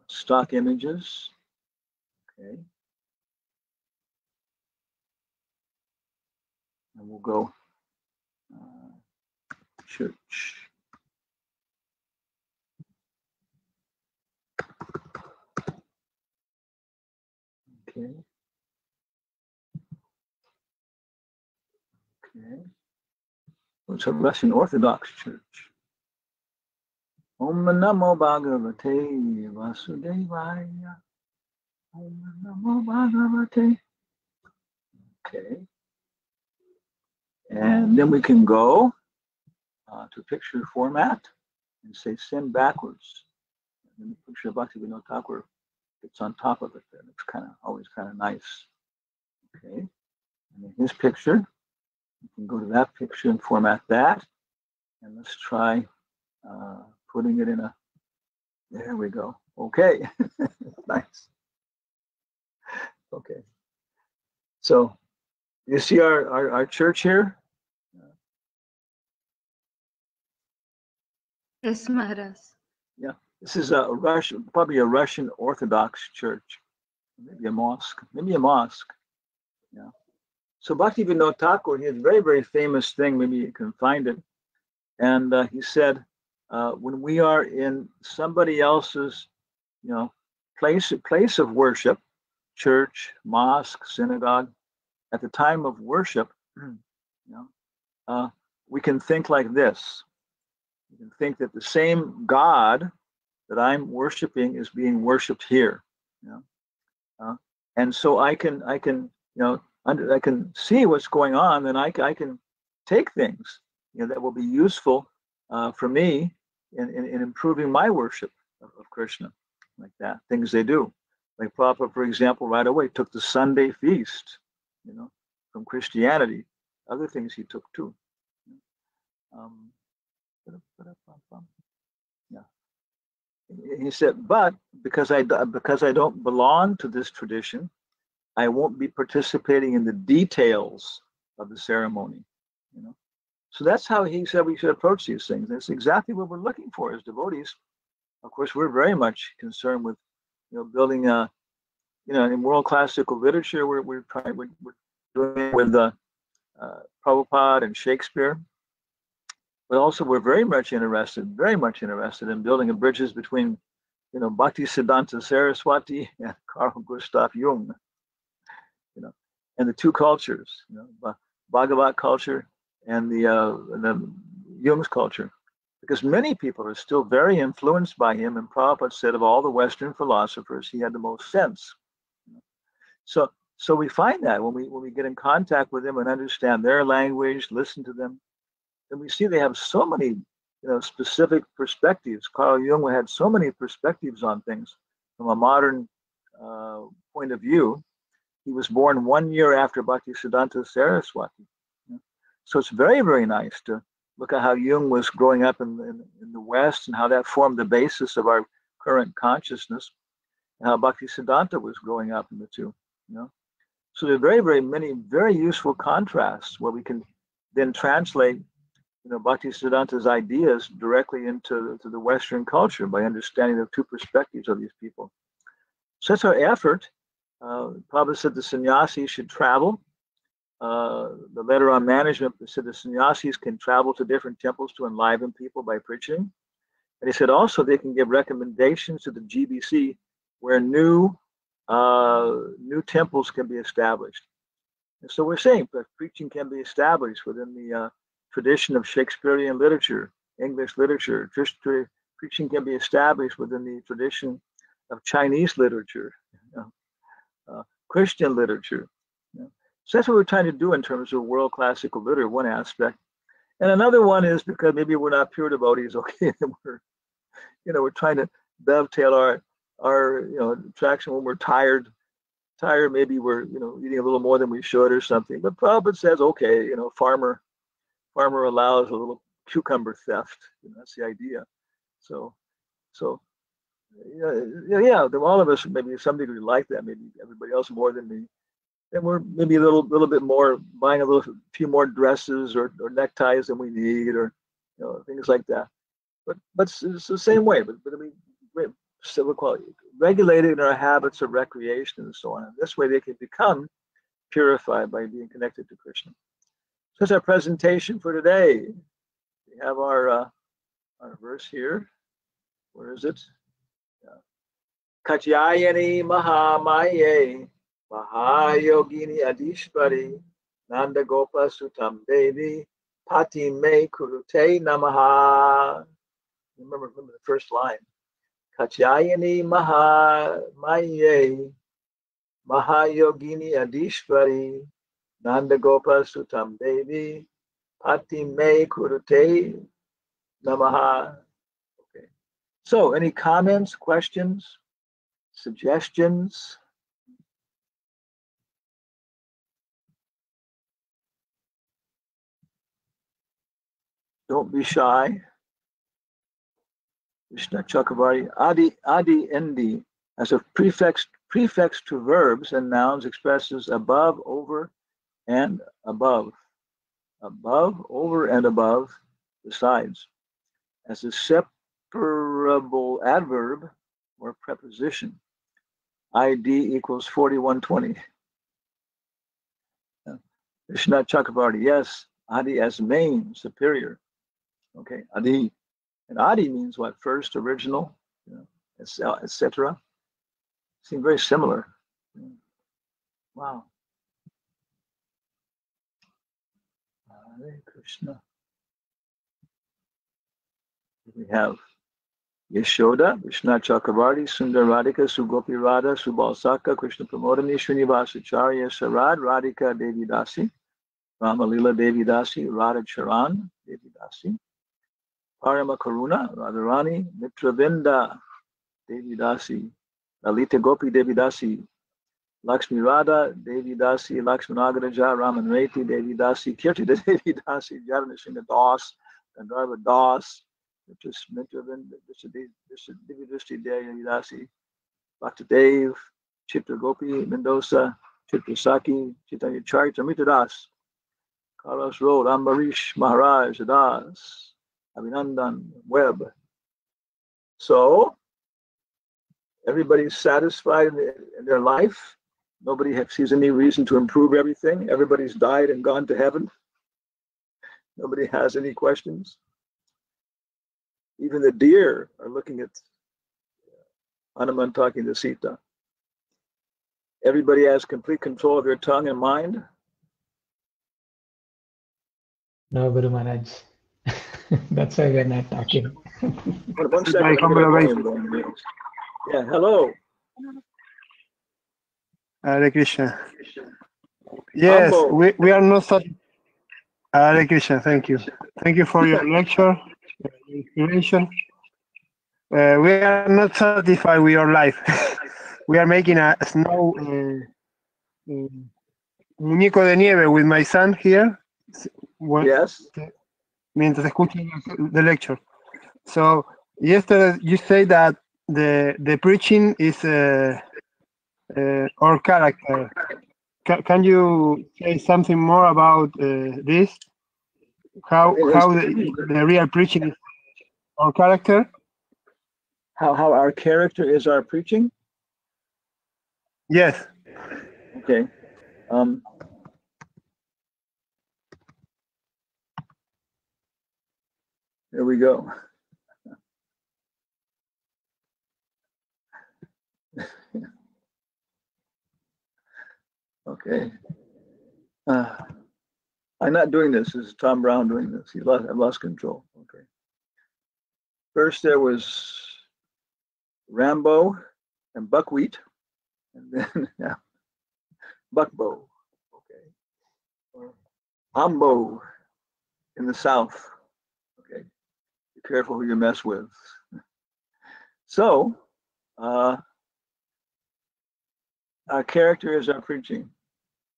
stock images. Okay. And we'll go church. Okay. Okay. It's a Russian Orthodox church. Om Namo Bhagavate Vasudevaya. Om Namo Bhagavate. Okay. And then we can go to picture format and say send backwards. And then the picture of Bhaktivinoda Thakur gets on top of it there. It's always kind of nice. Okay. And then his picture, you can go to that picture and format that. And let's try putting it in a, there we go. Okay. Nice. Okay. So you see our church here? Yes, Maharaj. Yeah. This is probably a Russian Orthodox church. Maybe a mosque. Yeah. So Bhaktivinoda Thakur, he has a very, very famous thing, maybe you can find it. And he said, when we are in somebody else's, place of worship, church, mosque, synagogue, at the time of worship, we can think like this. We can think that the same God that I'm worshiping is being worshipped here. And so I can see what's going on, and I can take things that will be useful for me in improving my worship of Krishna, like that. Things they do, like Prabhupada, for example, right away took the Sunday feast, from Christianity. Other things he took too. Yeah. He said, but because I don't belong to this tradition, I won't be participating in the details of the ceremony. So that's how he said we should approach these things. That's exactly what we're looking for as devotees. Of course, we're very much concerned with, building in world classical literature. We're doing it with Prabhupada and Shakespeare. But also we're very much interested in building bridges between, Bhaktisiddhanta Saraswati and Carl Gustav Jung, and the two cultures, Bhagavat culture and the Jung's culture, because many people are still very influenced by him. And Prabhupada said of all the Western philosophers, he had the most sense. So we find that when we get in contact with them and understand their language, listen to them, and we see they have so many, specific perspectives. Carl Jung had so many perspectives on things from a modern point of view. He was born 1 year after Bhaktisiddhanta Saraswati. So it's very, very nice to look at how Jung was growing up in the West and how that formed the basis of our current consciousness, and how Bhaktisiddhanta was growing up in the two. So there are very, very many very useful contrasts where we can then translate Bhaktisiddhanta's ideas directly into the Western culture by understanding the two perspectives of these people. So that's our effort. Prabhupada said the sannyasis should travel. The letter on management said the sannyasis can travel to different temples to enliven people by preaching. And he said also they can give recommendations to the GBC where new temples can be established. And so we're saying that preaching can be established within the tradition of Shakespearean literature, English literature. Preaching can be established within the tradition of Chinese literature, Christian literature. So that's what we're trying to do in terms of world classical literature, one aspect. And another one is because maybe we're not pure devotees, okay, we're trying to dovetail our attraction when we're tired, maybe we're eating a little more than we should or something. But Prabhupada says, okay, farmer allows a little cucumber theft. That's the idea. So all of us maybe to some degree like that. Maybe everybody else more than me. And we're maybe a little bit more buying a few more dresses or neckties than we need, or things like that. But it's the same way. But I mean, so we'll call it regulated in our habits of recreation and so on. And this way they can become purified by being connected to Krishna. So that's our presentation for today. We have our verse here. Where is it? Katyayani Mahamaye Mahayogini Adishpari Nanda Gopa Sutam Devi Pati Me Kurute Namaha. Remember the first line. Katyayani Mahamaye Mahayogini Adishpari Nanda Gopa Sutam Devi Pati Me Kurute Namaha. Okay. So any comments, questions, suggestions? Don't be shy. Vishnu Chakravarti, Adi Endi, as a prefix to verbs and nouns expresses above, over, and above. Above, over, and above, besides. As a separable adverb or preposition. ID equals 4120. Vishnu Chakravarti, yes, Adi as main, superior. Okay, Adi. And Adi means what? First, original, etc. Seem very similar. Wow. Hare Krishna. We have Yashoda, Vishnu Chakravarti, Sundar Radhika, Sugopi Radha, Subalsaka, Krishna Pramodani, Srinivasacharya, Sarad, Radhika, Devi Dasi, Ramalila Devi Dasi, Radha Charan, Devi Dasi, Parama Karuna, Radharani, Mitravinda, Devi Dasi, Lalita Gopi Devi Dasi, Lakshmi Radha, Devi Dasi, Lakshmanagaraja, Raman Reti, Devi Dasi, Kirti Devi Dasi, Jadanasinga Das, Gandharva Das, Mitravinda, Devi Drisти Devi Dasi, Bhakta Dev, Chitra Gopi, Mendoza, Chitra Saki, Chaitanya Charita, Amrita Das, Carlos Road, Ambarish Maharaj Das, Abhinandan, Webb. So, everybody's satisfied in their life. Nobody sees any reason to improve everything. Everybody's died and gone to heaven. Nobody has any questions. Even the deer are looking at Hanuman talking to Sita. Everybody has complete control of their tongue and mind. No, Guru Maharaj. That's why we're not talking. One second. Yeah, hello. Hare Krishna. Yes, Ambo. we are not satisfied. Hare Krishna, thank you. Thank you for your lecture, your inspiration. We are not satisfied with your life. We are making a snow muñeco de nieve with my son here. Yes. Mientras escucho the lecture. So yesterday you say that the preaching is our character. Can you say something more about this? How the real preaching is our character? How our character is our preaching? Yes. Okay. Here we go. Okay. I'm not doing this. This is Tom Brown doing this. I've lost control. Okay. First there was Rambo and Buckwheat, and then yeah, Buckbow. Okay. Ambo in the south. Okay. Be careful who you mess with. So, our character is our preaching.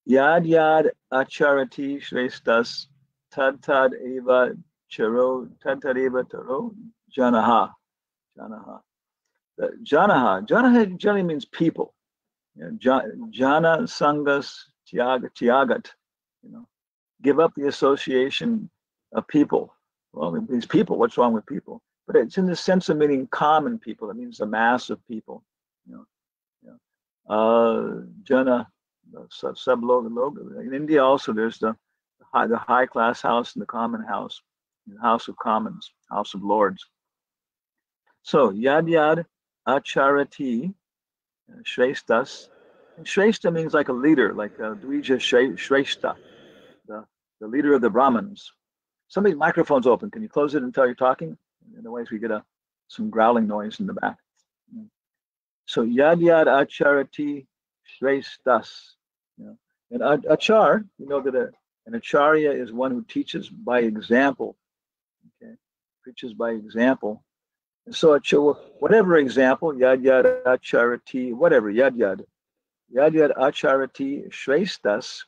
Yad yad acharati shrestas tad tad eva charo tad tad eva taro janaha. Janaha generally means people. You know, jana sangas tiagat. You know, give up the association of people. Well, these people. What's wrong with people? But it's in the sense of meaning common people. It means the mass of people. You know, jana. In India also there's the high class house and the common house, the House of Commons, House of Lords. So yad yad acharati shrestas. And Shrestha means like a leader, like Dvija Shrestha, the leader of the Brahmins. Somebody's microphone's open. Can you close it until you're talking? Otherwise we get some growling noise in the back. So yad yad acharati shrestas. You know, and achar, you know that an acharya is one who teaches by example. Okay, preaches by example. And so whatever example, yad yad acharati, whatever yad yad acharati shrestas.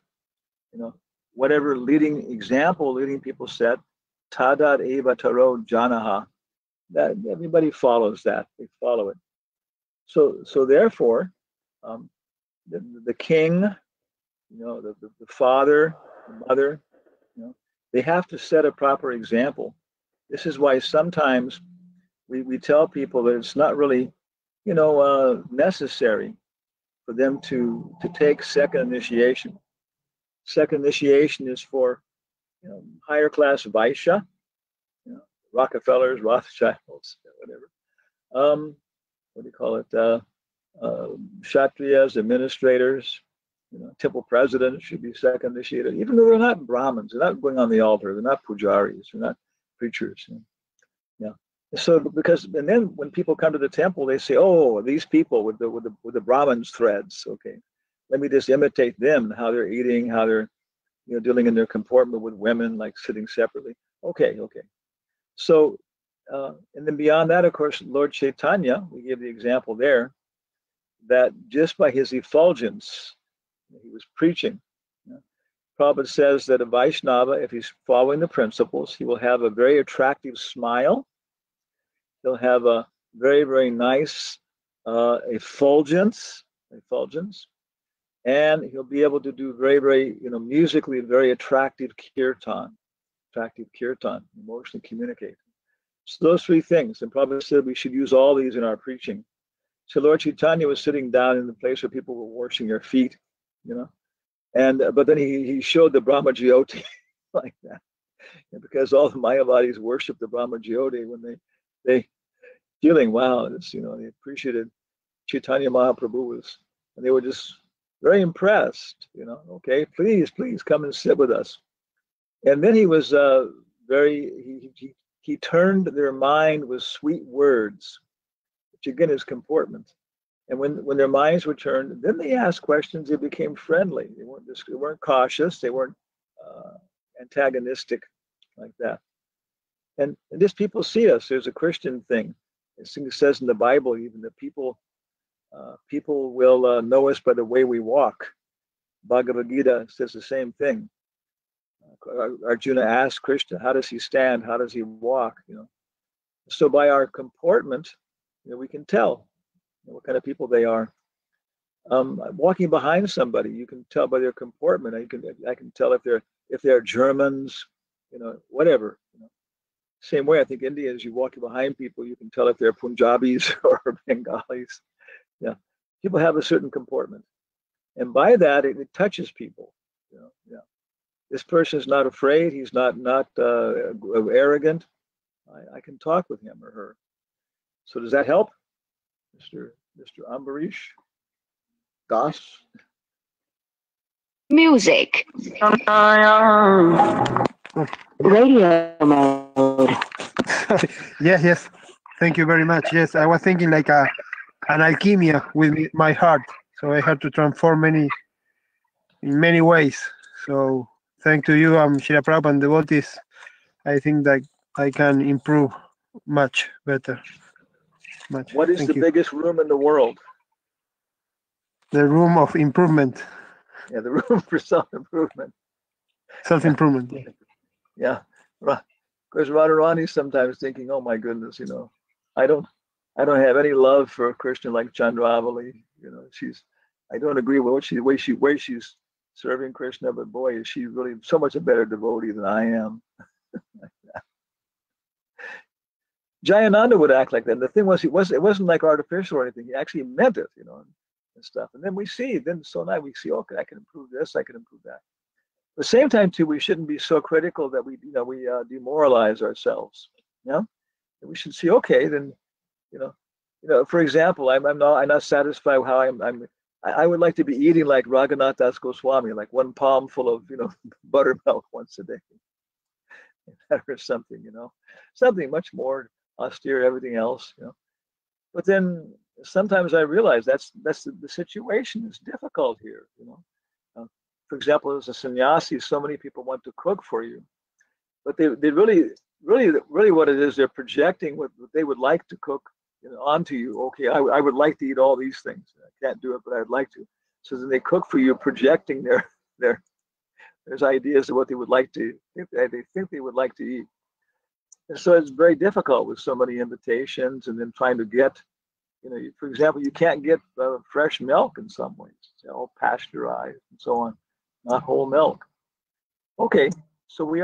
You know, whatever leading example, leading people set, tadat eva taro janaha. That everybody follows that. They follow it. So therefore, the king. You know, the father, the mother, you know, they have to set a proper example. This is why sometimes we tell people that it's not really, you know, necessary for them to take second initiation. Second initiation is for, you know, higher class Vaishya, you know, Rockefellers, Rothschilds, whatever. What do you call it? Kshatriyas, administrators. You know, temple presidents should be second initiated, even though they're not Brahmins. They're not going on the altar. They're not pujaris. They're not preachers. Yeah. So and then when people come to the temple, they say, "Oh, these people with the Brahmins threads. Okay, let me just imitate them. How they're eating, how they're, you know, dealing in their comportment with women, like sitting separately. Okay. So, and then beyond that, of course, Lord Chaitanya, we give the example there, that just by his effulgence. He was preaching. You know, Prabhupada says that a Vaishnava, if he's following the principles, he will have a very attractive smile. He'll have a very, very nice effulgence, and he'll be able to do very, very, you know, musically very attractive kirtan, emotionally communicate. So those three things. And Prabhupada said we should use all these in our preaching. So Lord Chaitanya was sitting down in the place where people were washing their feet. You know, and but then he showed the Brahma Jyoti like that, and because all the Mayavadis worship the Brahma Jyoti when they feeling, wow, it's, you know, they appreciated Chaitanya Mahaprabhu and they were just very impressed. You know, okay, please come and sit with us. And then he was he he turned their mind with sweet words, which again is comportment. And when their minds were turned, then they asked questions. They became friendly. They weren't cautious. They weren't antagonistic like that. And just people see us. There's a Christian thing. It says in the Bible even that people will know us by the way we walk. Bhagavad Gita says the same thing. Arjuna asked Krishna, how does he stand? How does he walk? So by our comportment, we can tell what kind of people they are. Walking behind somebody, you can tell by their comportment. I can tell if they're Germans, whatever. Same way, I think Indians, you walk behind people, you can tell if they're Punjabis or Bengalis. Yeah, people have a certain comportment, and by that it touches people. Yeah, this person is not afraid. He's not arrogant. I can talk with him or her. So does that help, Mr. Ambarish Das? Music. Radio mode. Yes. Thank you very much. Yes, I was thinking like an alchemia with my heart. So I had to transform in many ways. So thanks to you, Srila Prabhupada and devotees, I think that I can improve much better. What is the biggest room in the world? The room of improvement. Yeah, the room for self-improvement. Self-improvement. Yeah. Of course, Radharani's sometimes thinking, "Oh my goodness, I don't have any love for a Christian like Chandravali. I don't agree with the way she's serving Krishna, but boy, is she really so much a better devotee than I am." Jayananda would act like that. And the thing was, it wasn't like artificial or anything. He actually meant it, and stuff. And then we see, now we see, okay, I can improve this, I can improve that. At the same time, too, we shouldn't be so critical that we demoralize ourselves. And we should see, okay, then, for example, I'm not satisfied with how I would like to be eating like Raghunath Das Goswami, like one palm full of, buttermilk once a day, or something, something much more austere, everything else, But then sometimes I realize that's the situation is difficult here, For example, as a sannyasi, so many people want to cook for you, but they really what it is, they're projecting what they would like to cook onto you. Okay, I would like to eat all these things. I can't do it, but I'd like to. So then they cook for you, projecting their ideas of what they would like to. They think they would like to eat. And so it's very difficult with so many invitations, and then trying to get, for example, you can't get fresh milk in some ways. It's all pasteurized and so on, not whole milk. Okay, so we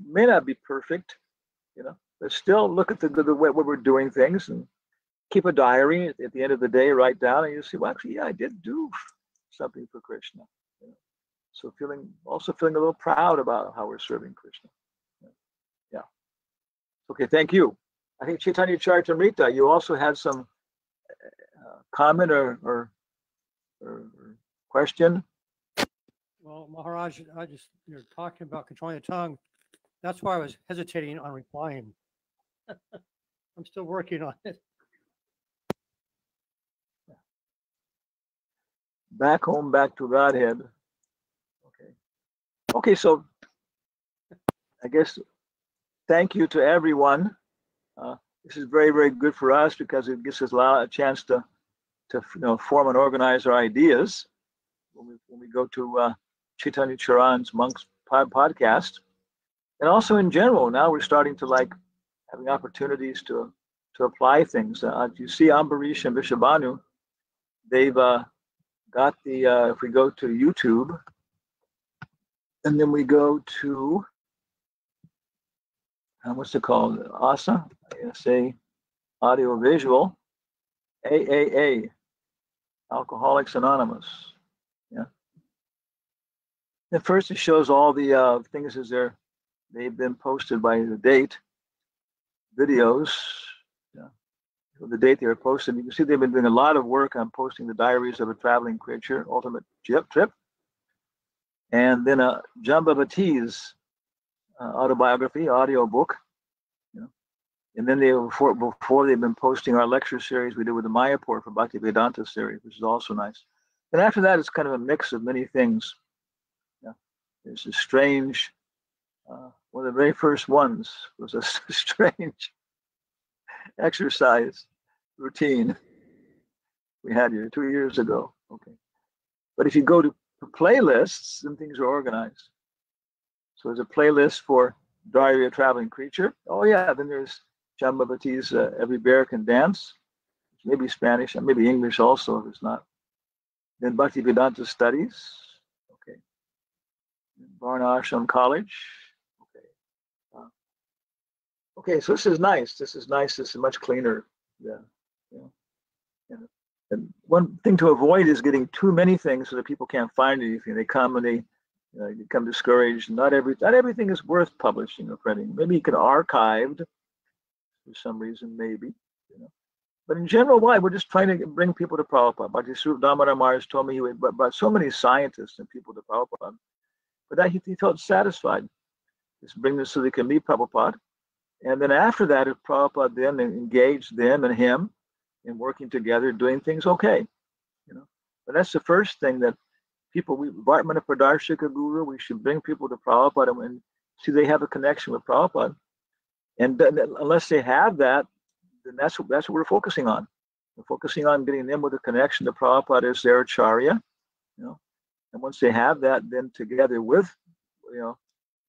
may not be perfect, but still look at the way what we're doing things and keep a diary. At the end of the day, write down, and you see, well, actually, yeah, I did do something for Krishna. So feeling a little proud about how we're serving Krishna. Yeah. Okay, thank you. I think Chaitanya Charitamrita, you also had some comment or question. Well, Maharaj, you're talking about controlling the tongue. That's why I was hesitating on replying. I'm still working on it. Back home, back to Godhead. Okay, so I guess thank you to everyone. This is very, very good for us because it gives us a chance to form and organize our ideas when we go to Chaitanya Charan's Monks podcast, and also in general. Now we're starting to like having opportunities to apply things. You see, Ambarish and Vishabhanu, they've got the. If we go to YouTube, and then we go to what's it called? ASA, audio visual, AAA, Alcoholics Anonymous. Yeah. At first, it shows all the things as they've been posted by the date, videos. Yeah. The date they were posted. You can see they've been doing a lot of work on posting the diaries of a traveling creature, ultimate trip, and then Jambavati's autobiography, audio book. And then before they've been posting our lecture series we did with the Mayapur for Bhaktivedanta series, which is also nice. And after that, it's kind of a mix of many things. Yeah. There's a strange, one of the very first ones was a strange exercise routine we had here 2 years ago. Okay. But if you go to playlists, then things are organized. So there's a playlist for Diary of a Traveling Creature. Oh yeah, then there's Jambavati's Every Bear Can Dance, maybe Spanish, and maybe English also if it's not. Then Bhaktivedanta Studies, okay. Varna Ashram College, okay. Okay, so this is nice. This is nice. This is much cleaner. Yeah. And one thing to avoid is getting too many things so that people can't find anything. They come and they become discouraged. Not everything is worth publishing or printing. Maybe you could archived for some reason, maybe. But in general, why? We're just trying to bring people to Prabhupada. Bhakti Swarup Damodar Maharaj told me he brought so many scientists and people to Prabhupada. But that he felt satisfied. Just bring this so they can meet Prabhupada. And then after that, if Prabhupada then engaged them and him in working together, doing things okay. But that's the first thing that people, Vartmana Pradarshika Guru, we should bring people to Prabhupada and see they have a connection with Prabhupada. And then, unless they have that, then that's what we're focusing on. We're focusing on getting them with a connection to Prabhupada as their acharya. And once they have that, then together with,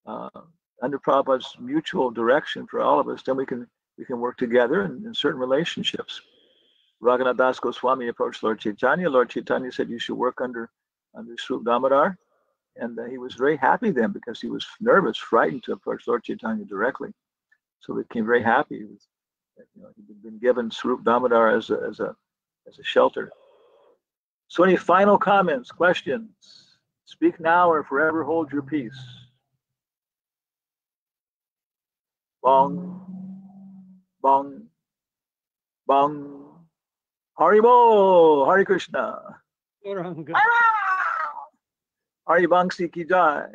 under Prabhupada's mutual direction for all of us, then we can work together in certain relationships. Raghunath Das Goswami approached Lord Chaitanya. Lord Chaitanya said you should work under Swarup Damodar. And he was very happy then because he was nervous, frightened to approach Lord Chaitanya directly. So he became very happy. He'd been given Swarup Damodar as a shelter. So any final comments, questions? Speak now or forever hold your peace. Bong, bong, bong. Haribol, Hare Krishna. Gauranga. Hari Bangsi Ki Jai.